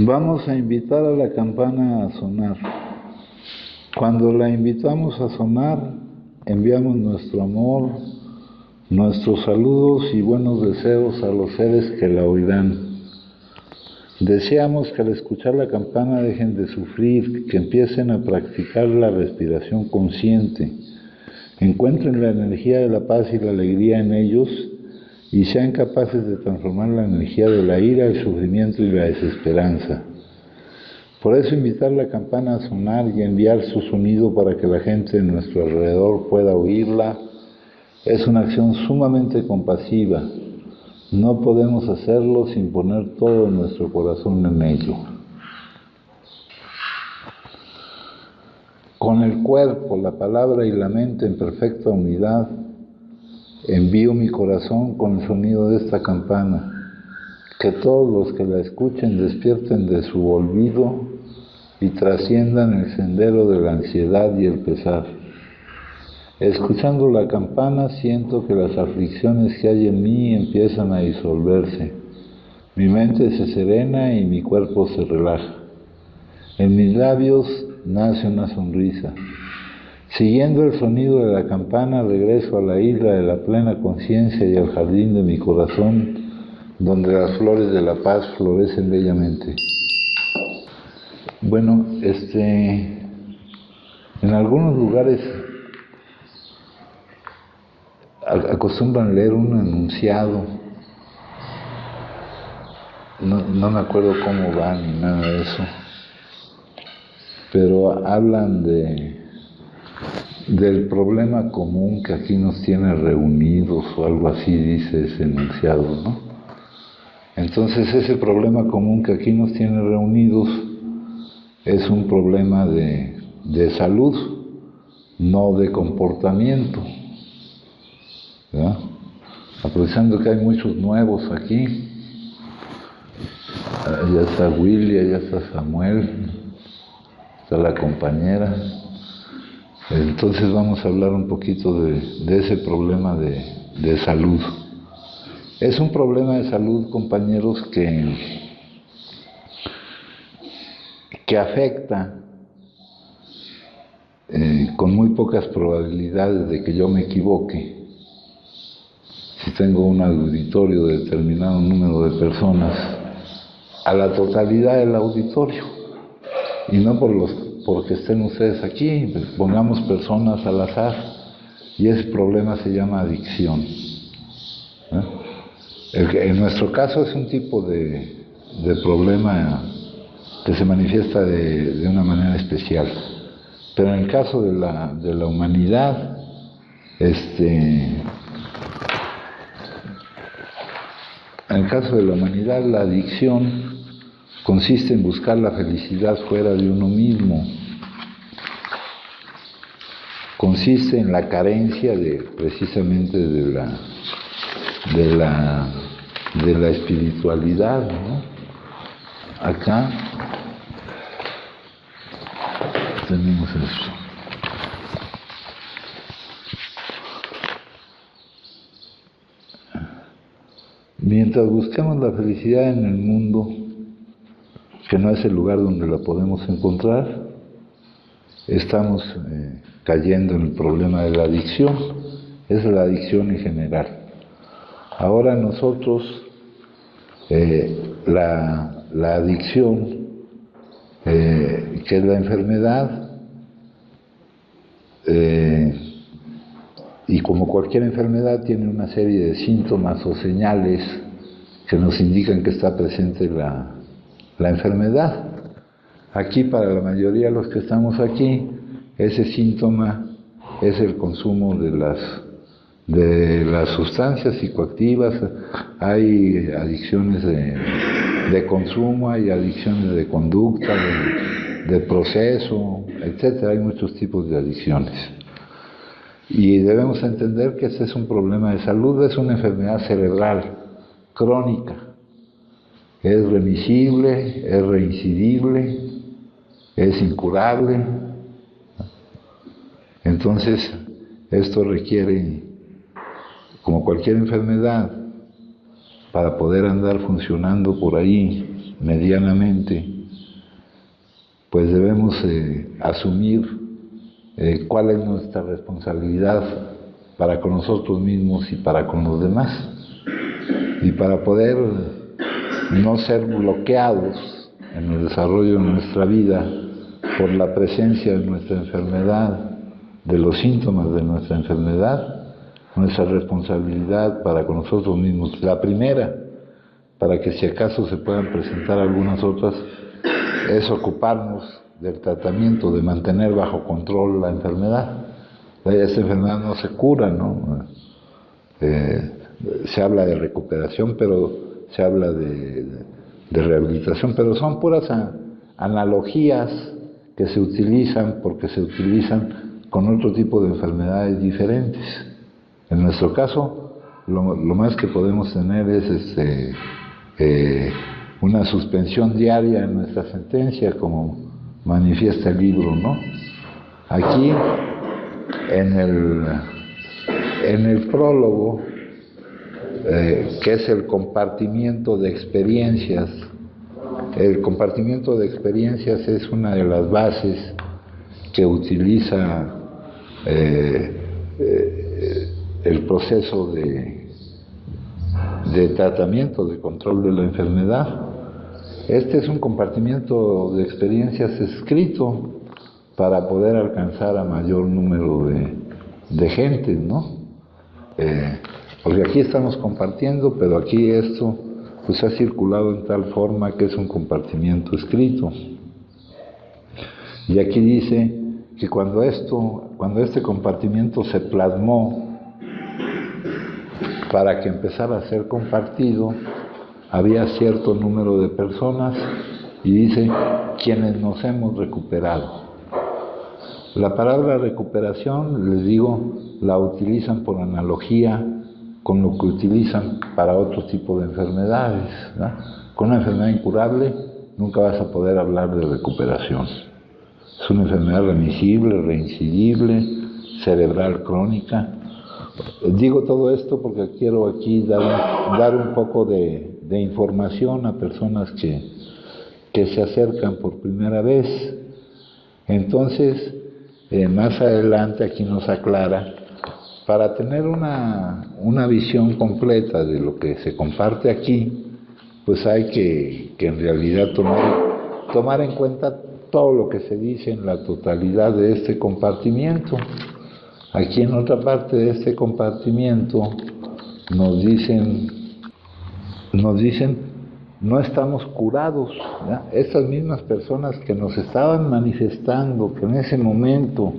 Vamos a invitar a la campana a sonar. Cuando la invitamos a sonar, enviamos nuestro amor, nuestros saludos y buenos deseos a los seres que la oirán. Deseamos que al escuchar la campana dejen de sufrir, que empiecen a practicar la respiración consciente, encuentren la energía de la paz y la alegría en ellos y sean capaces de transformar la energía de la ira, el sufrimiento y la desesperanza. Por eso invitar la campana a sonar y enviar su sonido para que la gente en nuestro alrededor pueda oírla es una acción sumamente compasiva. No podemos hacerlo sin poner todo nuestro corazón en ello. Con el cuerpo, la palabra y la mente en perfecta unidad, envío mi corazón con el sonido de esta campana. Que todos los que la escuchen despierten de su olvido y trasciendan el sendero de la ansiedad y el pesar. Escuchando la campana siento que las aflicciones que hay en mí empiezan a disolverse. Mi mente se serena y mi cuerpo se relaja. En mis labios nace una sonrisa. Siguiendo el sonido de la campana regreso a la isla de la plena conciencia y al jardín de mi corazón, donde las flores de la paz florecen bellamente. Bueno, en algunos lugares acostumbran leer un enunciado, no me acuerdo cómo va ni nada de eso, pero hablan del problema común que aquí nos tiene reunidos o algo así dice ese enunciado, ¿no? Entonces ese problema común que aquí nos tiene reunidos es un problema de salud, no de comportamiento, ¿verdad? Aprovechando que hay muchos nuevos aquí, ya está Willy, ya está Samuel, está la compañera, entonces vamos a hablar un poquito de ese problema de salud. Es un problema de salud, compañeros, que afecta con muy pocas probabilidades de que yo me equivoque. Si tengo un auditorio de determinado número de personas, a la totalidad del auditorio, y no porque estén ustedes aquí, pongamos personas al azar, y ese problema se llama adicción. En nuestro caso es un tipo de problema que se manifiesta de una manera especial, pero en el caso de la humanidad, en el caso de la humanidad, la adicción consiste en buscar la felicidad fuera de uno mismo, consiste en la carencia precisamente de la espiritualidad, ¿no? Acá tenemos esto. Mientras buscamos la felicidad en el mundo, que no es el lugar donde la podemos encontrar, estamos cayendo en el problema de la adicción. Es la adicción en general. Ahora nosotros, la adicción, que es la enfermedad, y como cualquier enfermedad tiene una serie de síntomas o señales que nos indican que está presente la enfermedad. Aquí, para la mayoría de los que estamos aquí, ese síntoma es el consumo de las sustancias psicoactivas. Hay adicciones de consumo, hay adicciones de conducta, de proceso, etcétera. Hay muchos tipos de adicciones. Y debemos entender que este es un problema de salud, es una enfermedad cerebral crónica. Es remisible, es reincidible, es incurable. Entonces, esto requiere, como cualquier enfermedad, para poder andar funcionando por ahí medianamente, pues debemos asumir cuál es nuestra responsabilidad para con nosotros mismos y para con los demás, y para poder no ser bloqueados en el desarrollo de nuestra vida por la presencia de nuestra enfermedad, de los síntomas de nuestra enfermedad. Nuestra responsabilidad para con nosotros mismos, la primera, para que si acaso se puedan presentar algunas otras, es ocuparnos del tratamiento, de mantener bajo control la enfermedad. Esta enfermedad no se cura, ¿no? Se habla de recuperación, pero se habla de rehabilitación, pero son puras analogías que se utilizan porque se utilizan con otro tipo de enfermedades diferentes. En nuestro caso, lo más que podemos tener es una suspensión diaria en nuestra sentencia, como manifiesta el libro, ¿no? Aquí, en el prólogo, que es el compartimiento de experiencias. El compartimiento de experiencias es una de las bases que utiliza el proceso de tratamiento, de control de la enfermedad. Este es un compartimiento de experiencias escrito para poder alcanzar a mayor número de gente, ¿no? Porque aquí estamos compartiendo, pero aquí esto pues ha circulado en tal forma que es un compartimiento escrito. Y aquí dice que cuando este compartimiento se plasmó para que empezara a ser compartido, había cierto número de personas, y dice, quienes nos hemos recuperado. La palabra recuperación, les digo, la utilizan por analogía con lo que utilizan para otro tipo de enfermedades, ¿no? Con una enfermedad incurable nunca vas a poder hablar de recuperación. Es una enfermedad remisible, reincidible, cerebral crónica. Digo todo esto porque quiero aquí dar un poco de información a personas que se acercan por primera vez. Entonces, más adelante aquí nos aclara, para tener una visión completa de lo que se comparte aquí, pues hay que en realidad tomar en cuenta todo lo que se dice en la totalidad de este compartimiento. Aquí en otra parte de este compartimiento nos dicen, no estamos curados, ¿ya? Estas mismas personas que nos estaban manifestando que en ese momento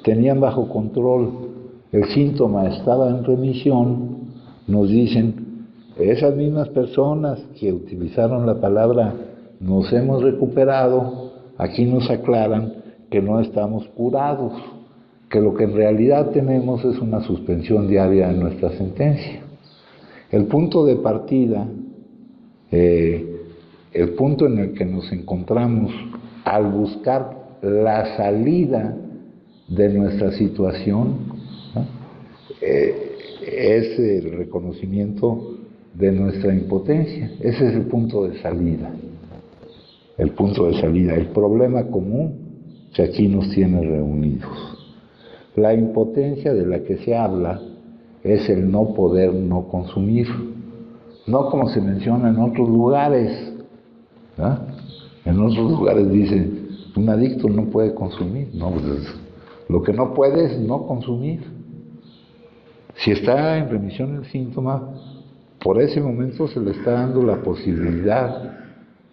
tenían bajo control el síntoma, estaba en remisión, nos dicen, esas mismas personas que utilizaron la palabra nos hemos recuperado, aquí nos aclaran que no estamos curados, que lo que en realidad tenemos es una suspensión diaria en nuestra sentencia. El punto de partida, el punto en el que nos encontramos al buscar la salida de nuestra situación, ¿no? Es el reconocimiento de nuestra impotencia. Ese es el punto de salida. El punto de salida, el problema común que aquí nos tiene reunidos. La impotencia de la que se habla es el no poder no consumir, no como se menciona en otros lugares, ¿no? En otros lugares dice, un adicto no puede consumir, no, pues lo que no puede es no consumir. Si está en remisión el síntoma, por ese momento se le está dando la posibilidad,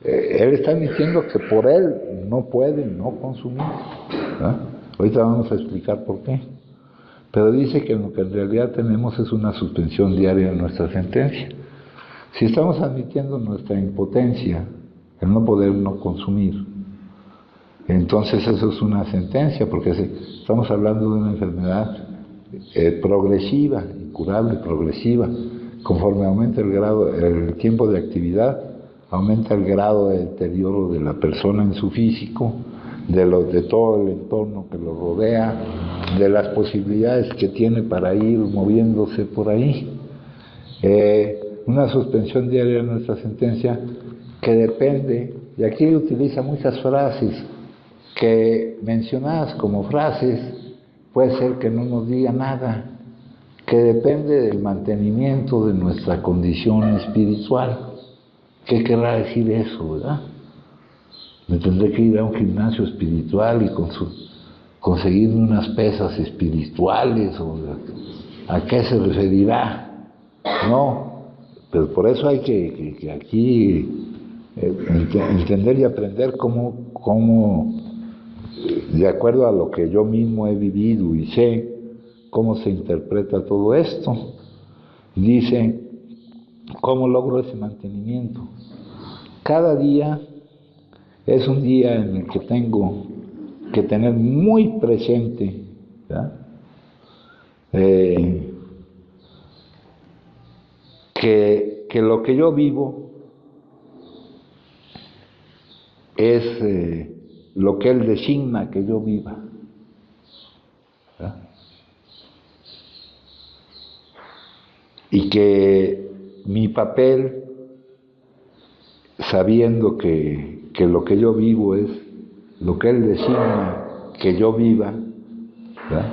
él está admitiendo que por él no puede no consumir, ¿no? Ahorita vamos a explicar por qué. Pero dice que lo que en realidad tenemos es una suspensión diaria de nuestra sentencia. Si estamos admitiendo nuestra impotencia, el no poder no consumir, entonces eso es una sentencia, porque estamos hablando de una enfermedad progresiva, incurable, progresiva. Conforme aumenta el tiempo de actividad, aumenta el grado de deterioro de la persona en su físico, de todo el entorno que lo rodea, de las posibilidades que tiene para ir moviéndose por ahí. Una suspensión diaria de nuestra sentencia que depende, y aquí utiliza muchas frases que mencionadas como frases, puede ser que no nos diga nada, que depende del mantenimiento de nuestra condición espiritual. ¿Qué querrá decir eso, verdad? Me tendré que ir a un gimnasio espiritual y conseguir unas pesas espirituales, o ¿a qué se referirá? No, pero por eso hay que aquí entender y aprender cómo, de acuerdo a lo que yo mismo he vivido y sé, cómo se interpreta todo esto. Dice, ¿cómo logro ese mantenimiento? Cada día es un día en el que tengo que tener muy presente, ¿verdad? Que lo que yo vivo es lo que Él designa que yo viva, ¿verdad? Y que mi papel, sabiendo que lo que yo vivo es lo que Él designa que yo viva, ¿verdad?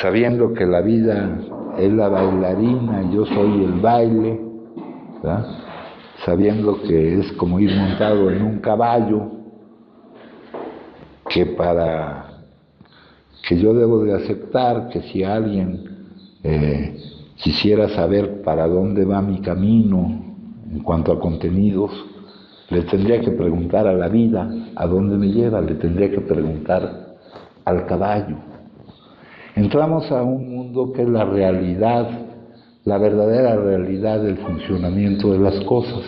Sabiendo que la vida es la bailarina y yo soy el baile, ¿verdad? Sabiendo que es como ir montado en un caballo, que yo debo de aceptar que si alguien quisiera saber para dónde va mi camino en cuanto a contenidos, le tendría que preguntar a la vida a dónde me lleva, le tendría que preguntar al caballo. Entramos a un mundo que es la realidad, la verdadera realidad del funcionamiento de las cosas,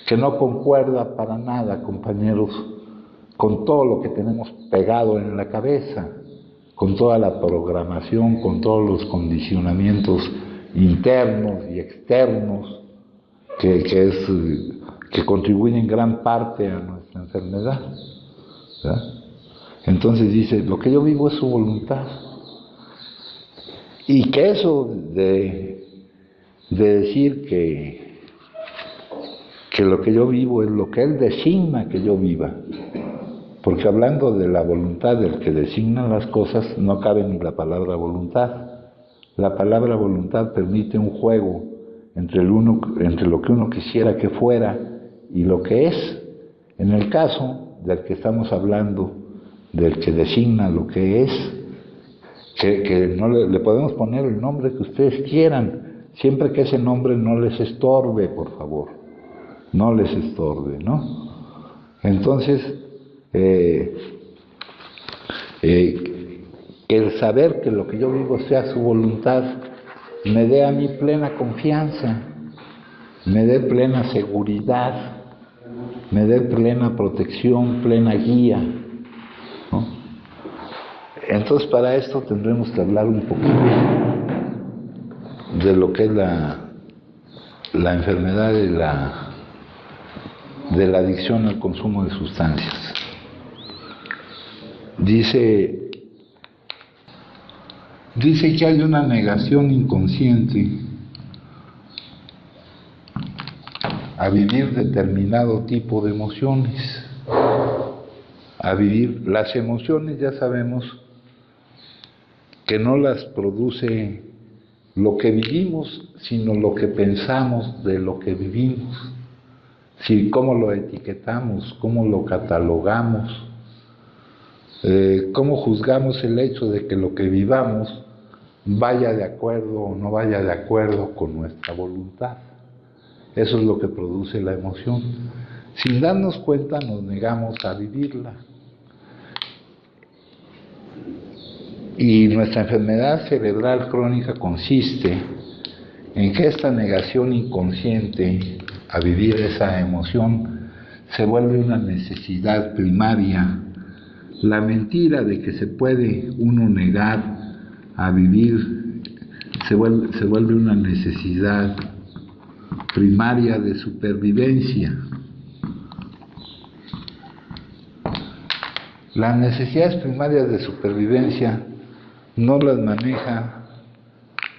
que no concuerda para nada, compañeros, con todo lo que tenemos pegado en la cabeza, con toda la programación, con todos los condicionamientos internos y externos que contribuyen en gran parte a nuestra enfermedad, ¿verdad? Entonces dice, lo que yo vivo es su voluntad. Y que eso de decir que lo que yo vivo es lo que Él designa que yo viva, porque hablando de la voluntad del que designa las cosas, no cabe ni la palabra voluntad. La palabra voluntad permite un juego entre lo que uno quisiera que fuera y lo que es. En el caso del que estamos hablando, del que designa lo que es, que no le podemos poner el nombre que ustedes quieran, siempre que ese nombre no les estorbe, por favor, no les estorbe, ¿no? Entonces, el saber que lo que yo vivo sea su voluntad me dé a mí plena confianza, me dé plena seguridad, me dé plena protección, plena guía, ¿no? Entonces, para esto tendremos que hablar un poquito de lo que es la enfermedad de la adicción al consumo de sustancias. Dice que hay una negación inconsciente a vivir determinado tipo de emociones, a vivir las emociones, ya sabemos que no las produce lo que vivimos, sino lo que pensamos de lo que vivimos, si cómo lo etiquetamos, cómo lo catalogamos, cómo juzgamos el hecho de que lo que vivamos vaya de acuerdo o no vaya de acuerdo con nuestra voluntad. Eso es lo que produce la emoción. Sin darnos cuenta nos negamos a vivirla. Y nuestra enfermedad cerebral crónica consiste en que esta negación inconsciente a vivir esa emoción se vuelve una necesidad primaria. La mentira de que se puede uno negar a vivir se vuelve una necesidad primaria de supervivencia. Las necesidades primarias de supervivencia no las maneja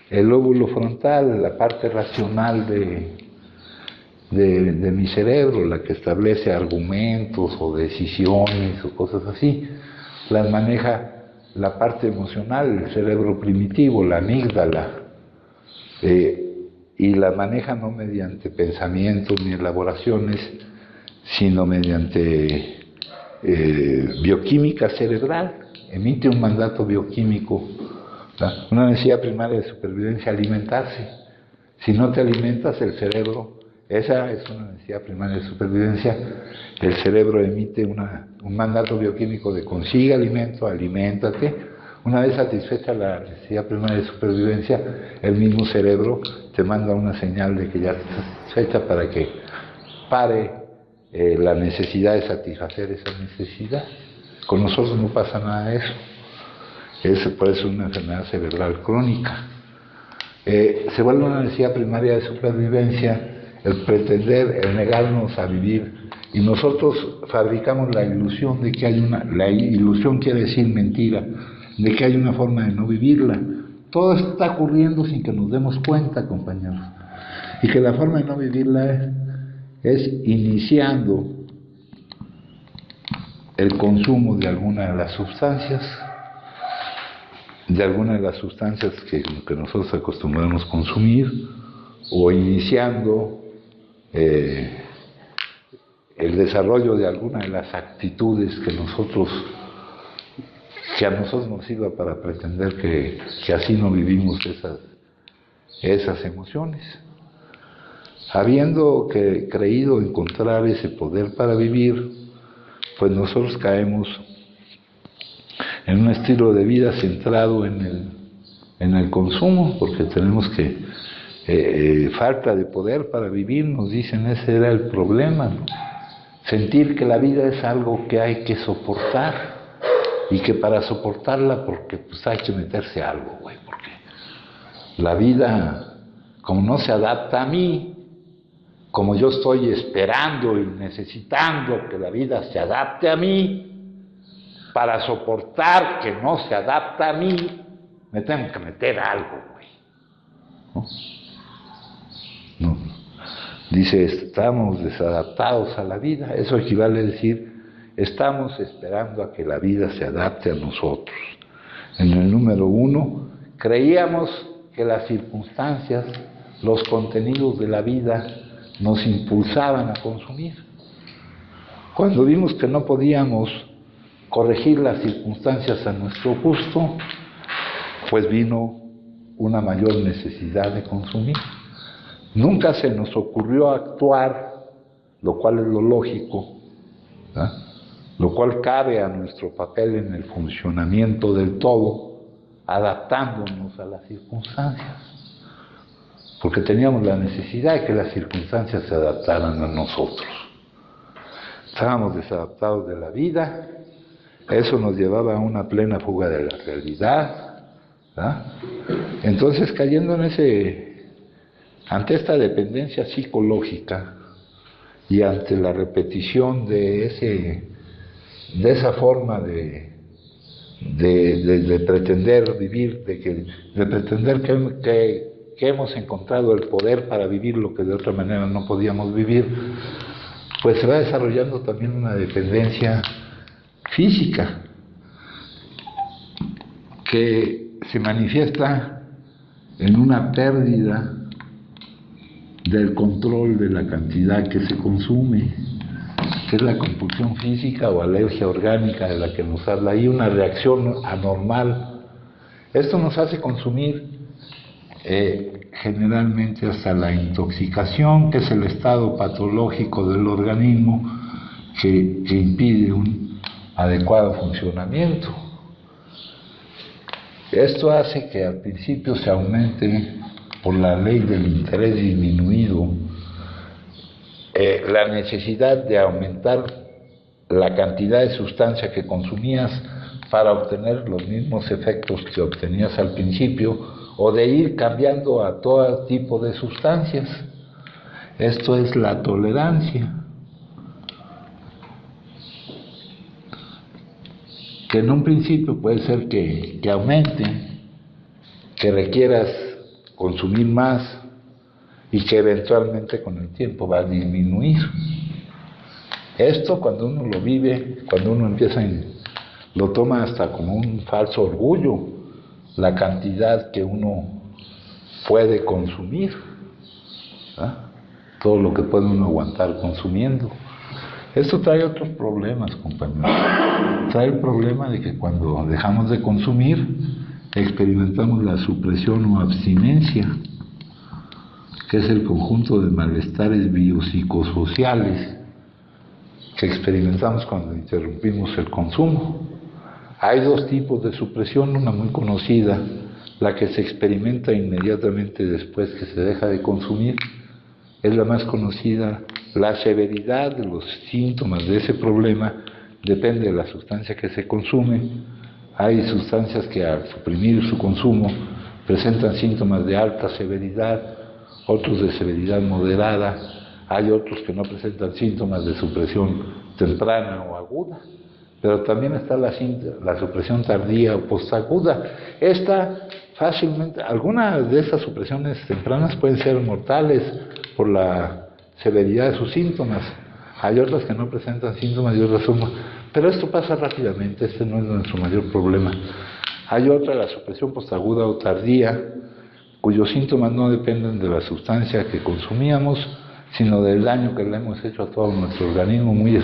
el lóbulo frontal, la parte racional de mi cerebro, la que establece argumentos o decisiones o cosas así. Las maneja la parte emocional, el cerebro primitivo, la amígdala, y la maneja no mediante pensamientos ni elaboraciones, sino mediante bioquímica cerebral. Emite un mandato bioquímico, ¿verdad? Una necesidad primaria de supervivencia, alimentarse. Si no te alimentas, el cerebro, esa es una necesidad primaria de supervivencia, el cerebro emite un mandato bioquímico de consigue alimento, aliméntate. Una vez satisfecha la necesidad primaria de supervivencia, el mismo cerebro te manda una señal de que ya está satisfecha para que pare la necesidad de satisfacer esa necesidad. Con nosotros no pasa nada de eso. Puede ser una enfermedad cerebral crónica. Se vuelve una necesidad primaria de supervivencia el pretender, el negarnos a vivir, y nosotros fabricamos la ilusión de que la ilusión quiere decir mentira, de que hay una forma de no vivirla. Todo está ocurriendo sin que nos demos cuenta, compañeros, y que la forma de no vivirla es iniciando el consumo de alguna de las sustancias, que nosotros acostumbramos consumir, o iniciando el desarrollo de alguna de las actitudes que a nosotros nos sirva para pretender que así no vivimos esas emociones. Habiendo creído encontrar ese poder para vivir, pues nosotros caemos en un estilo de vida centrado en el consumo, porque tenemos falta de poder para vivir, nos dicen, ese era el problema, ¿no? Sentir que la vida es algo que hay que soportar, y que para soportarla, porque pues hay que meterse algo, güey, porque la vida, como no se adapta a mí, como yo estoy esperando y necesitando que la vida se adapte a mí, para soportar que no se adapta a mí, me tengo que meter algo, güey, ¿no? No. Dice, estamos desadaptados a la vida. Eso equivale a decir, estamos esperando a que la vida se adapte a nosotros. En el número 1, creíamos que las circunstancias, los contenidos de la vida nos impulsaban a consumir. Cuando vimos que no podíamos corregir las circunstancias a nuestro gusto, pues vino una mayor necesidad de consumir. Nunca se nos ocurrió actuar, lo cual es lo lógico, ¿verdad? Lo cual cabe a nuestro papel en el funcionamiento del todo, adaptándonos a las circunstancias, porque teníamos la necesidad de que las circunstancias se adaptaran a nosotros. Estábamos desadaptados de la vida, eso nos llevaba a una plena fuga de la realidad, ¿verdad? Entonces, cayendo ante esta dependencia psicológica y ante la repetición de esa forma de pretender vivir, de pretender que hemos encontrado el poder para vivir lo que de otra manera no podíamos vivir, pues se va desarrollando también una dependencia física que se manifiesta en una pérdida del control de la cantidad que se consume, que es la compulsión física o alergia orgánica de la que nos habla ahí, una reacción anormal. Esto nos hace consumir generalmente hasta la intoxicación, que es el estado patológico del organismo que impide un adecuado funcionamiento. Esto hace que al principio se aumente, por la ley del interés disminuido, la necesidad de aumentar la cantidad de sustancia que consumías para obtener los mismos efectos que obtenías al principio, o de ir cambiando a todo tipo de sustancias. Esto es la tolerancia, que en un principio puede ser que aumente, que requieras consumir más, y que eventualmente con el tiempo va a disminuir. Esto cuando uno lo vive, cuando uno lo toma hasta como un falso orgullo, la cantidad que uno puede consumir, ¿ah? Todo lo que puede uno aguantar consumiendo. Esto trae otros problemas, compañeros. Trae el problema de que cuando dejamos de consumir, experimentamos la supresión o abstinencia, que es el conjunto de malestares biopsicosociales que experimentamos cuando interrumpimos el consumo. Hay dos tipos de supresión, una muy conocida, la que se experimenta inmediatamente después que se deja de consumir, es la más conocida. La severidad de los síntomas de ese problema depende de la sustancia que se consume. Hay sustancias que al suprimir su consumo presentan síntomas de alta severidad, otros de severidad moderada, hay otros que no presentan síntomas de supresión temprana o aguda, pero también está la supresión tardía o postaguda. Algunas de estas supresiones tempranas pueden ser mortales por la severidad de sus síntomas, hay otras que no presentan síntomas y otras son... Pero esto pasa rápidamente, este no es nuestro mayor problema. Hay otra, la supresión postaguda o tardía, cuyos síntomas no dependen de la sustancia que consumíamos, sino del daño que le hemos hecho a todo nuestro organismo, muy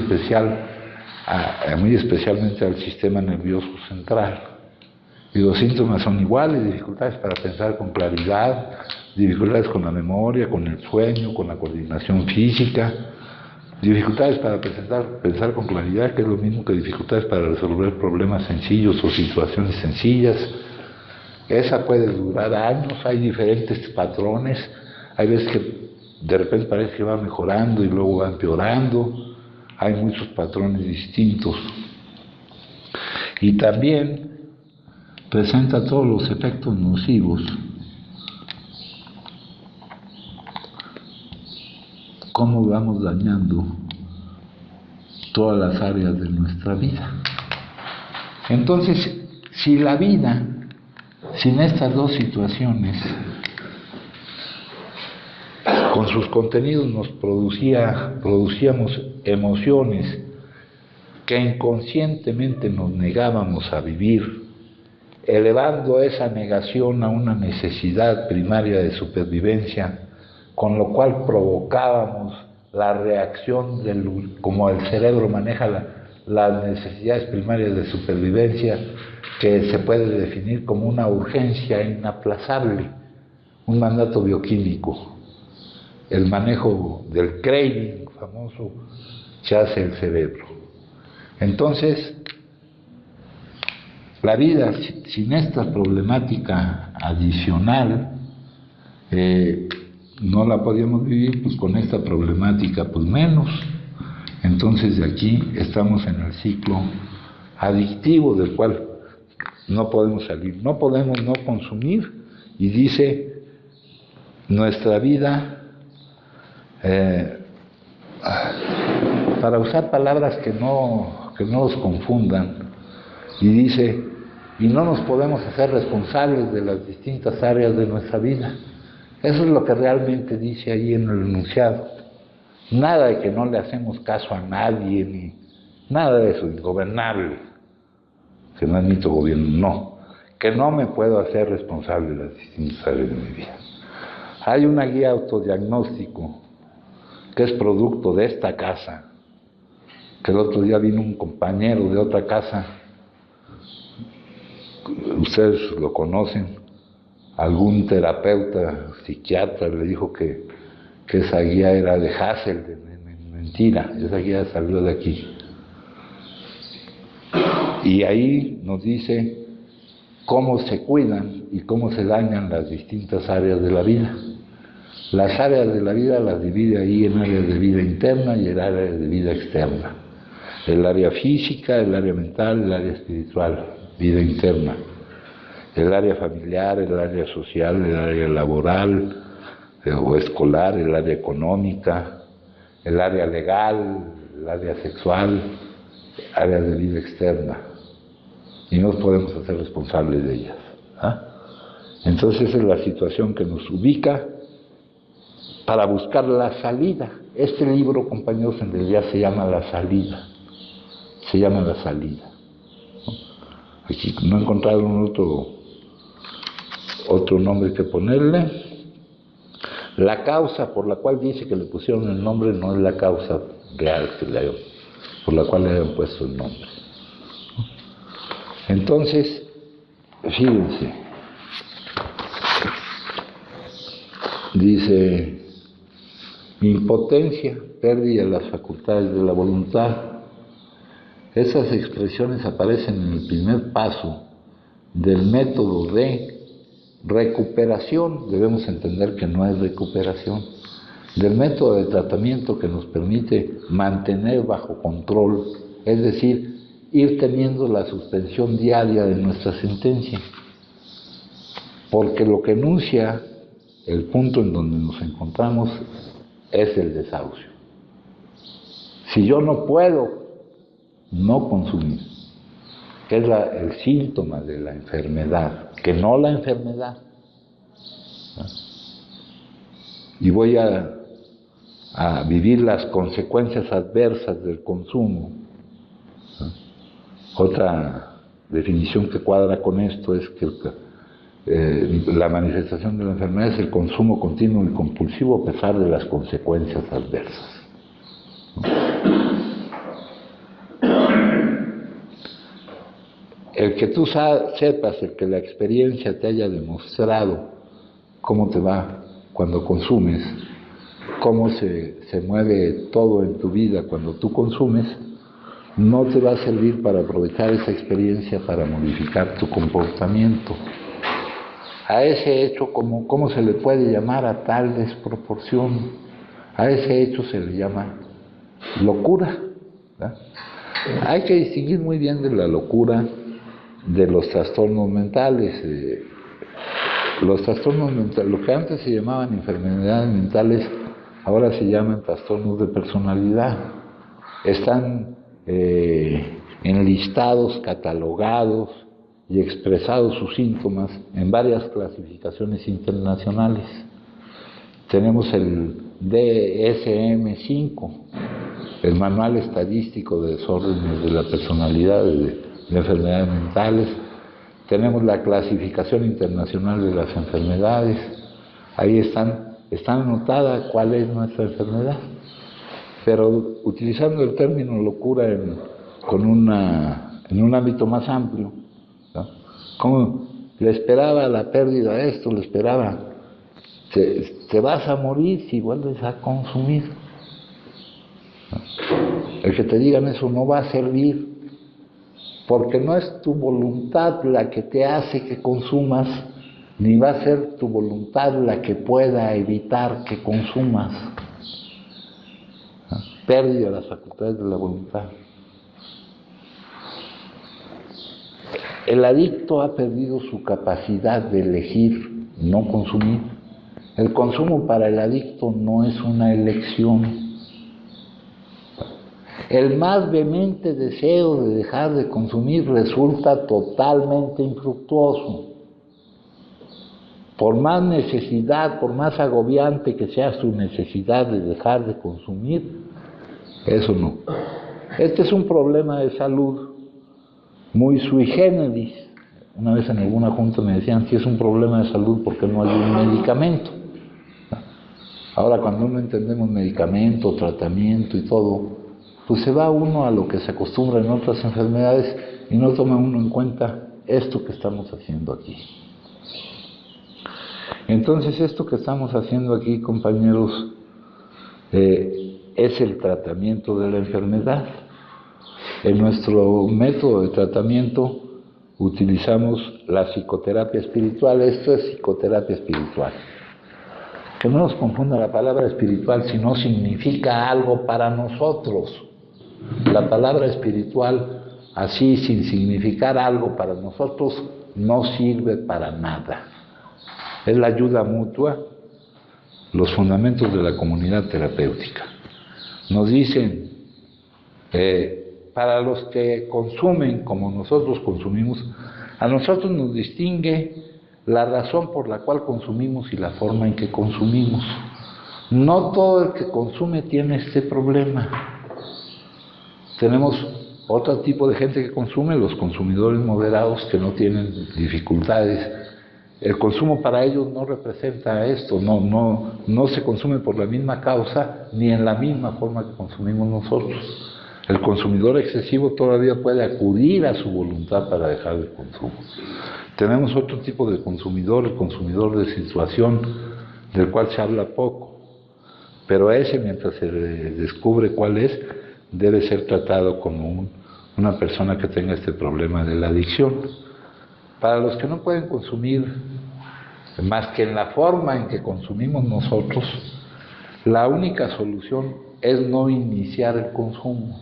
especialmente al sistema nervioso central. Y los síntomas son iguales: dificultades para pensar con claridad, dificultades con la memoria, con el sueño, con la coordinación física, dificultades para pensar con claridad, que es lo mismo que dificultades para resolver problemas sencillos o situaciones sencillas. Esa puede durar años, hay diferentes patrones, hay veces que de repente parece que va mejorando y luego va empeorando, hay muchos patrones distintos. Y también presenta todos los efectos nocivos, cómo vamos dañando todas las áreas de nuestra vida. Entonces, si la vida, sin estas dos situaciones, con sus contenidos nos producíamos emociones que inconscientemente nos negábamos a vivir, elevando esa negación a una necesidad primaria de supervivencia, con lo cual provocábamos la reacción como el cerebro maneja las necesidades primarias de supervivencia, que se puede definir como una urgencia inaplazable, un mandato bioquímico. El manejo del craving famoso que hace el cerebro. Entonces, la vida sin esta problemática adicional no la podíamos vivir, pues con esta problemática pues menos. Entonces de aquí estamos en el ciclo adictivo del cual no podemos salir, no podemos no consumir. Y dice nuestra vida, para usar palabras que no los confundan, y dice, y no nos podemos hacer responsables de las distintas áreas de nuestra vida. Eso es lo que realmente dice ahí en el enunciado. Nada de que no le hacemos caso a nadie, ni nada de eso, ingobernable, que no admito gobierno, no, que no me puedo hacer responsable de las distintas áreas de mi vida. Hay una guía autodiagnóstico que es producto de esta casa, que el otro día vino un compañero de otra casa, ustedes lo conocen, algún terapeuta, psiquiatra le dijo que esa guía era de Hassel, mentira, esa guía salió de aquí. Y ahí nos dice cómo se cuidan y cómo se dañan las distintas áreas de la vida. Las áreas de la vida las divide ahí en áreas de vida interna y en áreas de vida externa. El área física, el área mental, el área espiritual, vida interna. El área familiar, el área social, el área laboral o escolar, el área económica, el área legal, el área sexual, áreas de vida externa. Y no nos podemos hacer responsables de ellas. Entonces esa es la situación que nos ubica para buscar la salida. Este libro, compañeros, en realidad se llama La Salida. Se llama La Salida. Aquí no encontraron otro nombre que ponerle. La causa por la cual dice que le pusieron el nombre no es la causa real por la cual le habían puesto el nombre. Entonces, fíjense, dice: impotencia, pérdida de las facultades de la voluntad. Esas expresiones aparecen en el primer paso del método de recuperación. Debemos entender que no es recuperación, del método de tratamiento que nos permite mantener bajo control, es decir, ir teniendo la suspensión diaria de nuestra sentencia, porque lo que enuncia el punto en donde nos encontramos es el desahucio. Si yo no puedo no consumir, que es el síntoma de la enfermedad, que no la enfermedad, ¿no? Y voy a vivir las consecuencias adversas del consumo, ¿no? Otra definición que cuadra con esto es que la manifestación de la enfermedad es el consumo continuo y compulsivo a pesar de las consecuencias adversas, ¿no? El que tú sepas, el que la experiencia te haya demostrado cómo te va cuando consumes, cómo se mueve todo en tu vida cuando tú consumes, no te va a servir para aprovechar esa experiencia para modificar tu comportamiento. A ese hecho, ¿cómo se le puede llamar a tal desproporción? A ese hecho se le llama locura, ¿verdad? Hay que distinguir muy bien de la locura de los trastornos mentales. Los trastornos mentales, lo que antes se llamaban enfermedades mentales, ahora se llaman trastornos de personalidad. Están enlistados, catalogados y expresados sus síntomas en varias clasificaciones internacionales. Tenemos el DSM-5, el Manual Estadístico de Desórdenes de la Personalidad, de enfermedades mentales. Tenemos la Clasificación Internacional de las Enfermedades. Ahí está anotada cuál es nuestra enfermedad. Pero utilizando el término locura en un ámbito más amplio, ¿no? Como le esperaba la pérdida de esto, le esperaba, te vas a morir si vuelves a consumir, ¿no? El que te digan eso no va a servir, porque no es tu voluntad la que te hace que consumas, ni va a ser tu voluntad la que pueda evitar que consumas. Pérdida de las facultades de la voluntad. El adicto ha perdido su capacidad de elegir no consumir. El consumo para el adicto no es una elección. El más vehemente deseo de dejar de consumir resulta totalmente infructuoso. Por más necesidad, por más agobiante que sea su necesidad de dejar de consumir, eso no. Este es un problema de salud muy sui generis. Una vez en alguna junta me decían, si es un problema de salud, ¿por qué no hay un medicamento? Ahora, cuando no entendemos medicamento, tratamiento y todo, pues se va uno a lo que se acostumbra en otras enfermedades y no toma uno en cuenta esto que estamos haciendo aquí. Entonces, esto que estamos haciendo aquí, compañeros, es el tratamiento de la enfermedad. En nuestro método de tratamiento utilizamos la psicoterapia espiritual. Esto es psicoterapia espiritual. Que no nos confunda la palabra espiritual si no significa algo para nosotros. La palabra espiritual, así sin significar algo para nosotros, no sirve para nada. Es la ayuda mutua, los fundamentos de la comunidad terapéutica. Nos dicen, para los que consumen como nosotros consumimos, a nosotros nos distingue la razón por la cual consumimos y la forma en que consumimos. No todo el que consume tiene este problema. Tenemos otro tipo de gente que consume, los consumidores moderados que no tienen dificultades. El consumo para ellos no representa esto, no se consume por la misma causa ni en la misma forma que consumimos nosotros. El consumidor excesivo todavía puede acudir a su voluntad para dejar el consumo. Tenemos otro tipo de consumidor, el consumidor de situación, del cual se habla poco, pero ese, mientras se descubre cuál es, debe ser tratado como una persona que tenga este problema de la adicción. Para los que no pueden consumir más que en la forma en que consumimos nosotros, la única solución es no iniciar el consumo.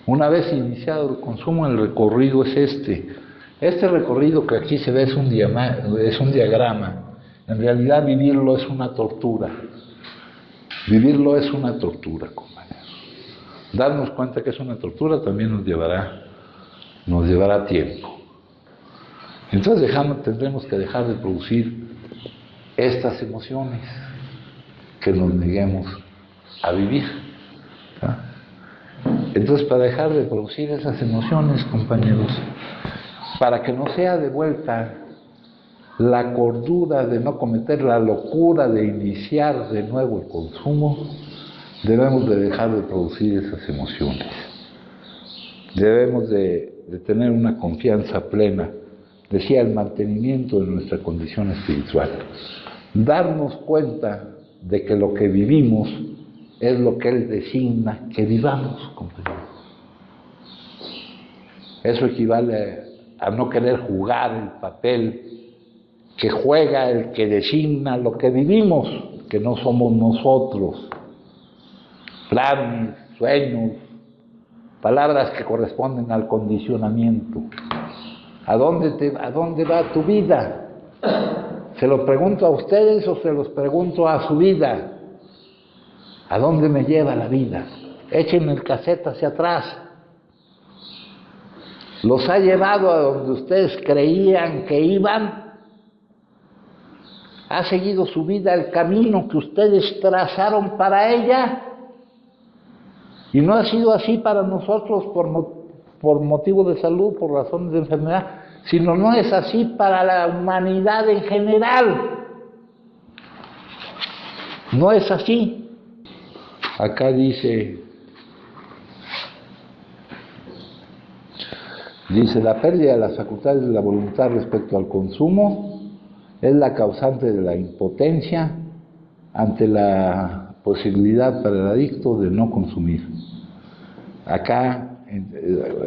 Una vez iniciado el consumo, el recorrido es este. Este recorrido que aquí se ve es un diagrama. En realidad vivirlo es una tortura. Vivirlo es una tortura, compañeros. Darnos cuenta que es una tortura también nos llevará tiempo. Entonces tendremos que dejar de producir estas emociones que nos neguemos a vivir. ¿Ah? Entonces, para dejar de producir esas emociones, compañeros, para que no sea de vuelta la cordura de no cometer la locura de iniciar de nuevo el consumo, debemos de dejar de producir esas emociones. Debemos de tener una confianza plena, decía, el mantenimiento de nuestra condición espiritual. Darnos cuenta de que lo que vivimos es lo que Él designa que vivamos, compañeros. Eso equivale a no querer jugar el papel que juega el que designa lo que vivimos, que no somos nosotros. Planes, sueños, palabras que corresponden al condicionamiento. ¿A dónde va tu vida? ¿Se lo pregunto a ustedes o se los pregunto a su vida? ¿A dónde me lleva la vida? Echen el cassette hacia atrás. ¿Los ha llevado a donde ustedes creían que iban? ¿Ha seguido su vida el camino que ustedes trazaron para ella? Y no ha sido así para nosotros por motivo de salud, por razones de enfermedad, sino no es así para la humanidad en general. No es así. Acá dice, la pérdida de las facultades de la voluntad respecto al consumo es la causante de la impotencia ante la posibilidad para el adicto de no consumir. Acá,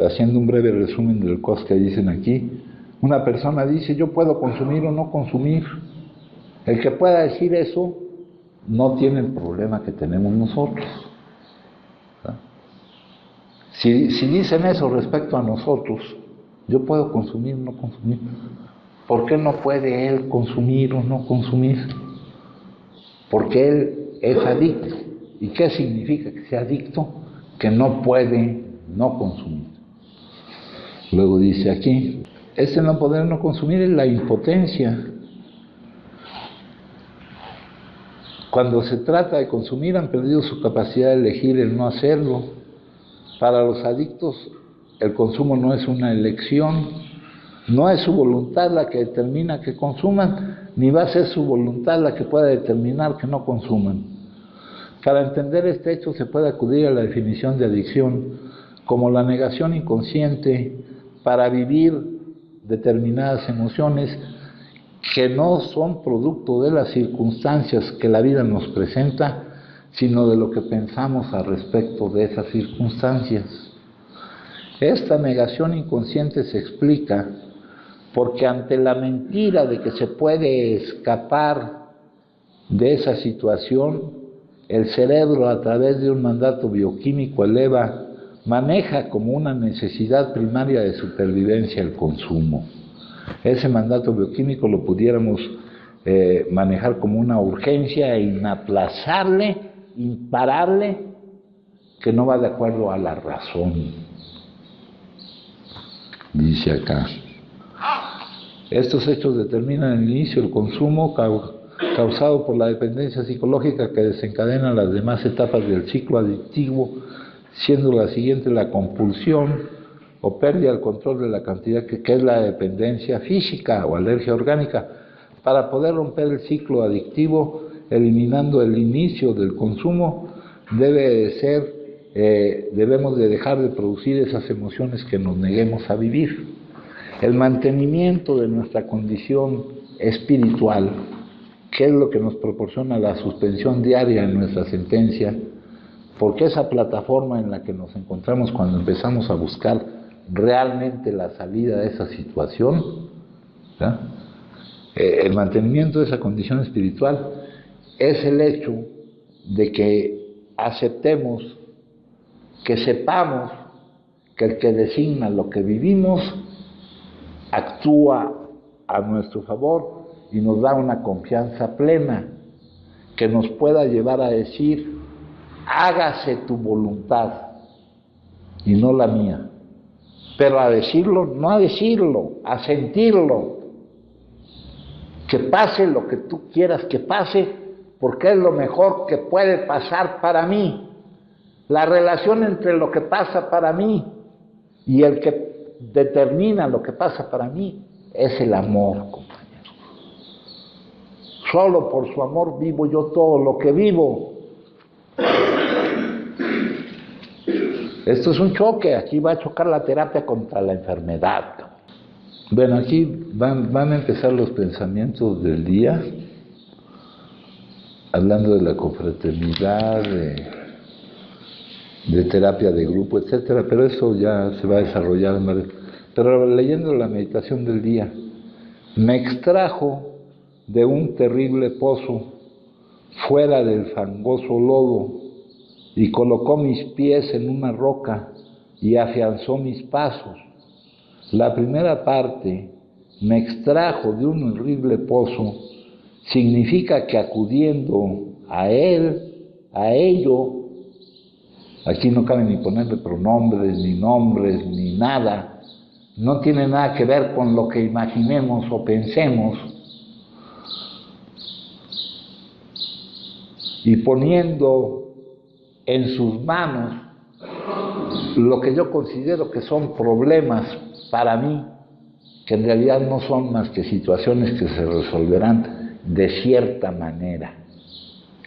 haciendo un breve resumen de las cosas que dicen aquí, una persona dice, yo puedo consumir o no consumir. El que pueda decir eso no tiene el problema que tenemos nosotros. Si dicen eso respecto a nosotros, yo puedo consumir o no consumir, ¿por qué no puede él consumir o no consumir? Porque él es adicto. ¿Y qué significa que sea adicto? Que no puede no consumir. Luego dice aquí, no poder no consumir es la impotencia. Cuando se trata de consumir han perdido su capacidad de elegir el no hacerlo. Para los adictos el consumo no es una elección, no es su voluntad la que determina que consuman, ni va a ser su voluntad la que pueda determinar que no consuman. Para entender este hecho se puede acudir a la definición de adicción como la negación inconsciente para vivir determinadas emociones que no son producto de las circunstancias que la vida nos presenta, sino de lo que pensamos al respecto de esas circunstancias. Esta negación inconsciente se explica porque ante la mentira de que se puede escapar de esa situación, el cerebro, a través de un mandato bioquímico, maneja como una necesidad primaria de supervivencia el consumo. Ese mandato bioquímico lo pudiéramos manejar como una urgencia e inaplazable, imparable, que no va de acuerdo a la razón. Dice acá, estos hechos determinan el inicio del consumo causado por la dependencia psicológica que desencadena las demás etapas del ciclo adictivo, siendo la siguiente la compulsión o pérdida del control de la cantidad que es la dependencia física o alergia orgánica. Para poder romper el ciclo adictivo, eliminando el inicio del consumo, debemos de dejar de producir esas emociones que nos neguemos a vivir. El mantenimiento de nuestra condición espiritual, que es lo que nos proporciona la suspensión diaria en nuestra sentencia, porque esa plataforma en la que nos encontramos cuando empezamos a buscar realmente la salida de esa situación, ¿verdad? El mantenimiento de esa condición espiritual es el hecho de que aceptemos, que sepamos que el que designa lo que vivimos actúa a nuestro favor y nos da una confianza plena que nos pueda llevar a decir: hágase tu voluntad y no la mía. Pero a decirlo, no a decirlo, a sentirlo. Que pase lo que tú quieras que pase, porque es lo mejor que puede pasar para mí. La relación entre lo que pasa para mí y el que determina lo que pasa para mí es el amor, compañeros. Solo por su amor vivo yo todo lo que vivo. Esto es un choque, aquí va a chocar la terapia contra la enfermedad. Bueno, aquí van a empezar los pensamientos del día, hablando de la confraternidad, de terapia de grupo, etcétera, pero eso ya se va a desarrollar en varios. Pero leyendo la meditación del día, me extrajo de un terrible pozo, fuera del fangoso lodo, y colocó mis pies en una roca y afianzó mis pasos. La primera parte, me extrajo de un horrible pozo, significa que acudiendo a ello, aquí no cabe ni ponerle pronombres, ni nombres, ni nada, no tiene nada que ver con lo que imaginemos o pensemos, y poniendo en sus manos lo que yo considero que son problemas para mí, que en realidad no son más que situaciones que se resolverán de cierta manera,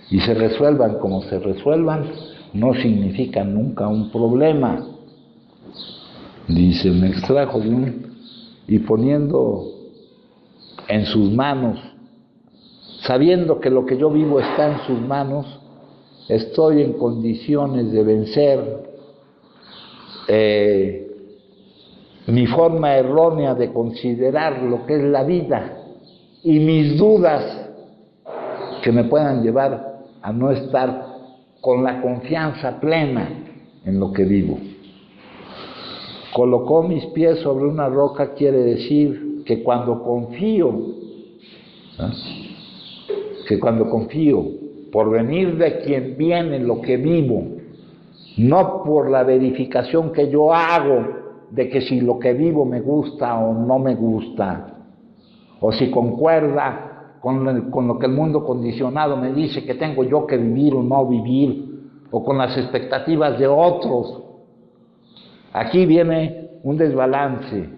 y se resuelvan como se resuelvan, no significa nunca un problema. Dice, me extrajo y poniendo en sus manos, sabiendo que lo que yo vivo está en sus manos, estoy en condiciones de vencer mi forma errónea de considerar lo que es la vida y mis dudas que me puedan llevar a no estar con la confianza plena en lo que vivo. Colocó mis pies sobre una roca quiere decir que cuando confío, por venir de quien viene lo que vivo, no por la verificación que yo hago de que si lo que vivo me gusta o no me gusta, o si concuerda con lo que el mundo condicionado me dice que tengo yo que vivir o no vivir, o con las expectativas de otros. Aquí viene un desbalance.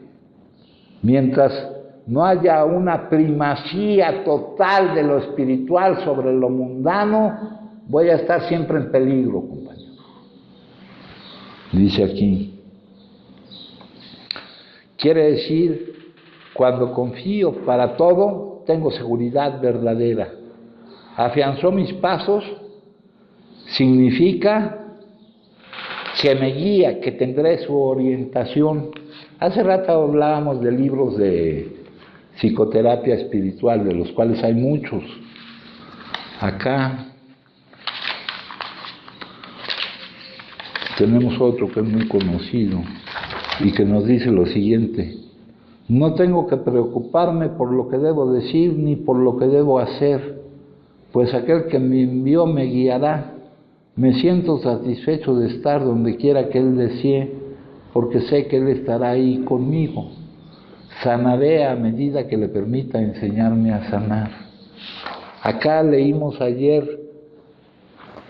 Mientras no haya una primacía total de lo espiritual sobre lo mundano, voy a estar siempre en peligro, compañero. Dice aquí, quiere decir, cuando confío para todo, tengo seguridad verdadera. Afianzó mis pasos, significa que me guía, que tendré su orientación. Hace rato hablábamos de libros de psicoterapia espiritual, de los cuales hay muchos. Acá tenemos otro que es muy conocido y que nos dice lo siguiente: no tengo que preocuparme por lo que debo decir ni por lo que debo hacer, pues aquel que me envió me guiará. Me siento satisfecho de estar donde quiera que Él desee, porque sé que Él estará ahí conmigo. Sanaré a medida que le permita enseñarme a sanar. Acá leímos ayer